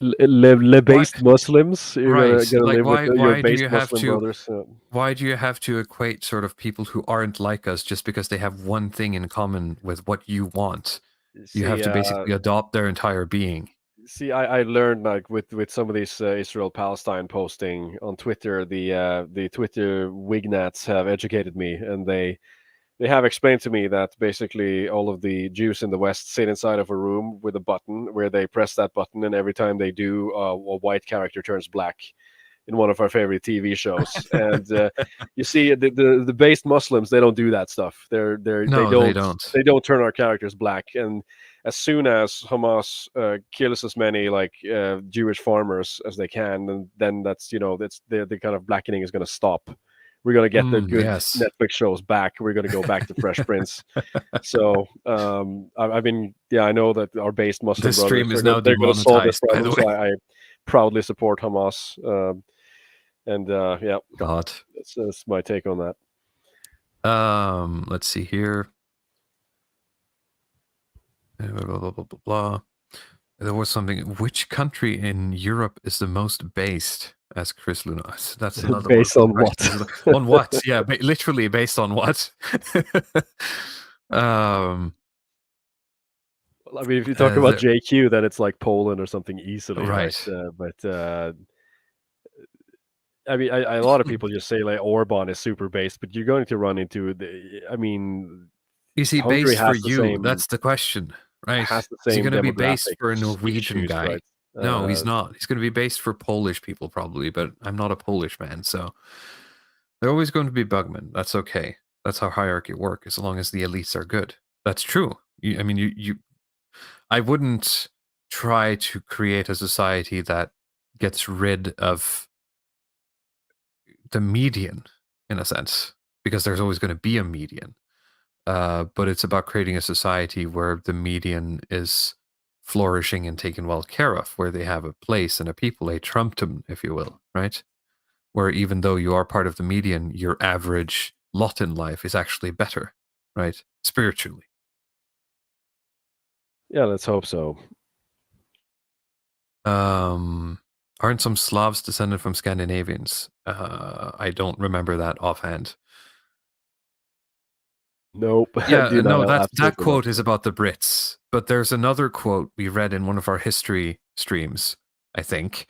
Based Muslims. You're right. gonna Like, live with your why do based you have Muslim to? brothers. Why do you have to equate sort of people who aren't like us just because they have one thing in common with what you want? You have See, to basically adopt their entire being. I learned like with some of these Israel Palestine posting on Twitter. The Twitter wignats have educated me, and they have explained to me that basically all of the Jews in the West sit inside of a room with a button where they press that button, and every time they do, a white character turns black in one of our favorite TV shows. And you see, the based Muslims, they don't do that stuff. They No, they don't don't. they don't turn our characters black. And as soon as Hamas kills as many like Jewish farmers as they can, and then that's the kind of blackening is going to stop. We're going to get the good Yes. Netflix shows back. We're going to go back to Fresh Prince. So I've been, I know that our based Muslim This brothers stream is now they're going to solve this demonetized, by the problem. So way. I proudly support Hamas. And yeah, God. that's my take on that. Let's see here. Blah, blah, blah, blah, blah. There was something. Which country in Europe is the most based? Asked Chris Luna. That's another Based one. on what? On what? Yeah, literally based on what? Well, I mean, if you talk about JQ, then it's like Poland or something easily, right? But I mean, a lot of people just say like Orban is super based, but you're going to run into I mean, is he Hungary based for has the you? same, That's the question, right? has the Is he same going to be based demographic for a Norwegian issues, guy? right? No, he's not. He's going to be based for Polish people probably, but I'm not a Polish man, so they're always going to be bugmen. That's okay. That's how hierarchy works, as long as the elites are good. That's true. I wouldn't try to create a society that gets rid of the median, in a sense, because there's always going to be a median. But it's about creating a society where the median is flourishing and taken well care of, where they have a place and a people, a Trumptum, if you will, right? Where even though you are part of the median, your average lot in life is actually better, right? Spiritually. Yeah, let's hope so. Aren't some Slavs descended from Scandinavians? I don't remember that offhand. Nope. Yeah, no, that quote is about the Brits. But there's another quote we read in one of our history streams, I think,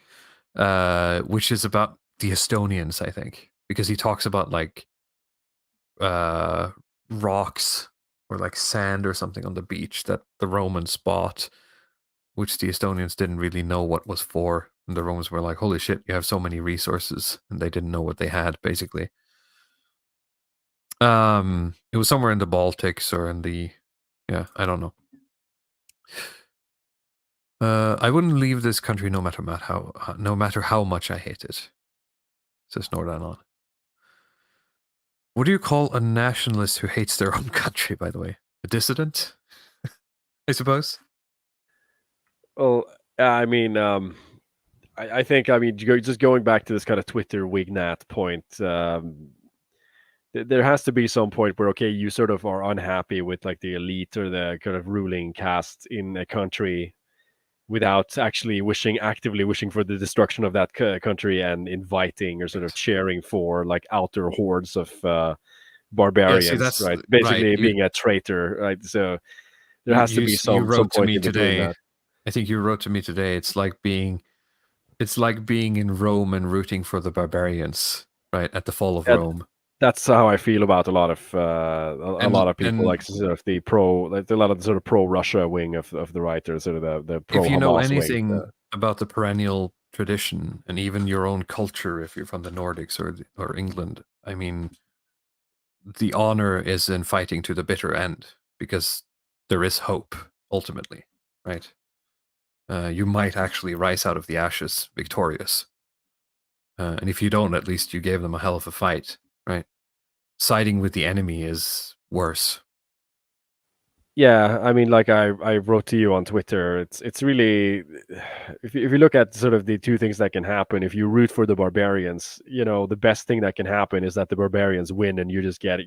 which is about the Estonians, I think, because he talks about like rocks or like sand or something on the beach that the Romans bought, which the Estonians didn't really know what was for. And the Romans were like, holy shit, you have so many resources. And they didn't know what they had, basically. It was somewhere in the Baltics or in the, yeah, I don't know. I wouldn't leave this country no matter how much I hate it, says Nordanon. What do you call a nationalist who hates their own country, by the way? A dissident? I suppose. Well, I mean, I think, just going back to this kind of Twitter wignat point, there has to be some point where, okay, you sort of are unhappy with like the elite or the kind of ruling caste in a country without actually actively wishing for the destruction of that country and inviting or sort of cheering for like outer hordes of barbarians, that's right? right. Basically being a traitor, right? So there has to be you some wrote to point me in between today. that. I think you wrote to me today. It's like being in Rome and rooting for the barbarians, right? At the fall of Rome. That's how I feel about a lot of lot of people, like sort of the like a lot of the sort of pro Russia wing of the writers, sort of the pro Hamas if you know wing. anything about the perennial tradition and even your own culture, if you're from the Nordics or England, I mean, the honor is in fighting to the bitter end, because there is hope ultimately, right? You might actually rise out of the ashes victorious. And if you don't, at least you gave them a hell of a fight, right? Siding with the enemy is worse. Yeah, I mean, like I wrote to you on Twitter. It's really, if you look at sort of the two things that can happen, if you root for the barbarians, you know, the best thing that can happen is that the barbarians win, and you just get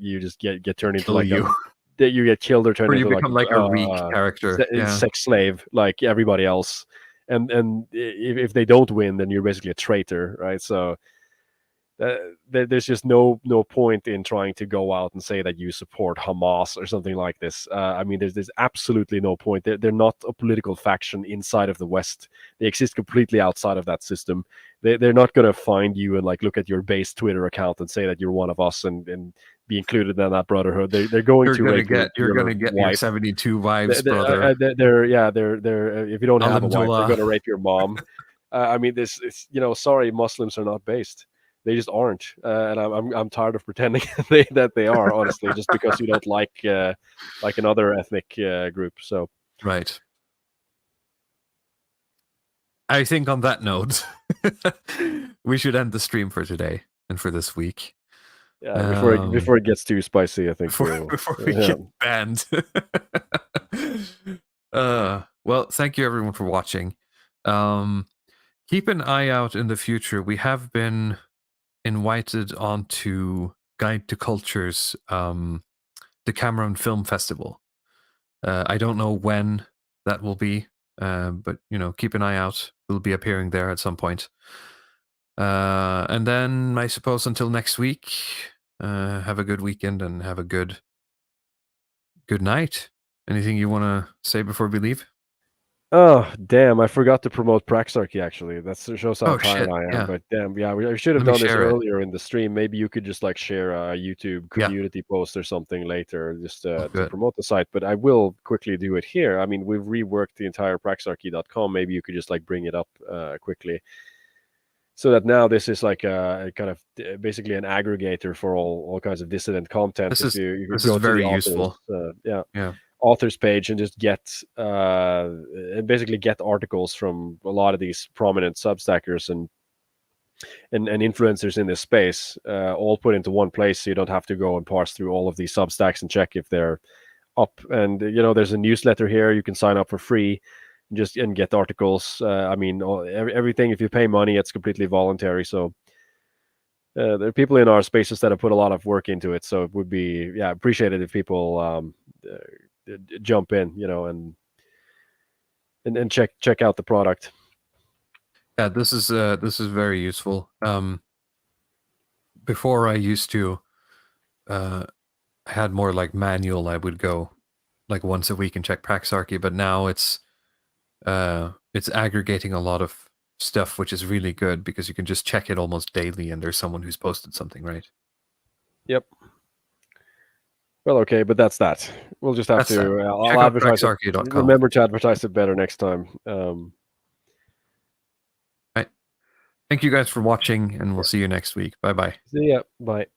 turned into like you. That you get killed or turned Or you into become like a weak character, sex slave like everybody else. And if they don't win, then you're basically a traitor, right? So there's just no point in trying to go out and say that you support Hamas or something like this. I mean, there's absolutely no point. They're not a political faction inside of the West. They exist completely outside of that system. They're not going to find you and like look at your base Twitter account and say that you're one of us and be included in that brotherhood. They're going to get your 72 wives, brother. They're if you don't have a wife, they're going to rape your mom. I mean, this is, you know, sorry, Muslims are not based. They just aren't, and I'm tired of pretending that they are, honestly, just because you don't like another ethnic group. So right. I think on that note, we should end the stream for today and for this week. Yeah, before it gets too spicy, I think before we get banned. Well, thank you everyone for watching. Keep an eye out in the future. We have been invited onto Guide to Culture's the Cameron Film Festival. I don't know when that will be, but you know, keep an eye out. We'll be appearing there at some point. And then I suppose until next week, have a good weekend and have a good night. Anything you want to say before we leave? Oh, damn, I forgot to promote Praxarchy, actually. That shows how tired I am. Yeah. But damn, yeah, I should have done this earlier in the stream. Maybe you could just like share a YouTube community post or something later, just to promote the site. But I will quickly do it here. I mean, we've reworked the entire Praxarchy.com. Maybe you could just like bring it up quickly. So that now this is like a kind of basically an aggregator for all kinds of dissident content. This is very useful. Authors page and just get basically get articles from a lot of these prominent Substackers and influencers in this space, all put into one place, so you don't have to go and parse through all of these Substacks and check if they're up. And you know, there's a newsletter here. You can sign up for free and get articles. I mean, everything. If you pay money, it's completely voluntary. So there are people in our spaces that have put a lot of work into it. So it would be appreciated if people jump in, you know, and check out the product. Yeah, this is very useful. Before I used to had more like manual. I would go like once a week and check Praxarchy, but now it's aggregating a lot of stuff, which is really good because you can just check it almost daily and there's someone who's posted something, right? Yep. Well, okay, but that's that. We'll just have to. I'll advertise it. Remember to advertise it better next time. Right. Thank you guys for watching, and we'll see you next week. Bye-bye. See ya. Bye.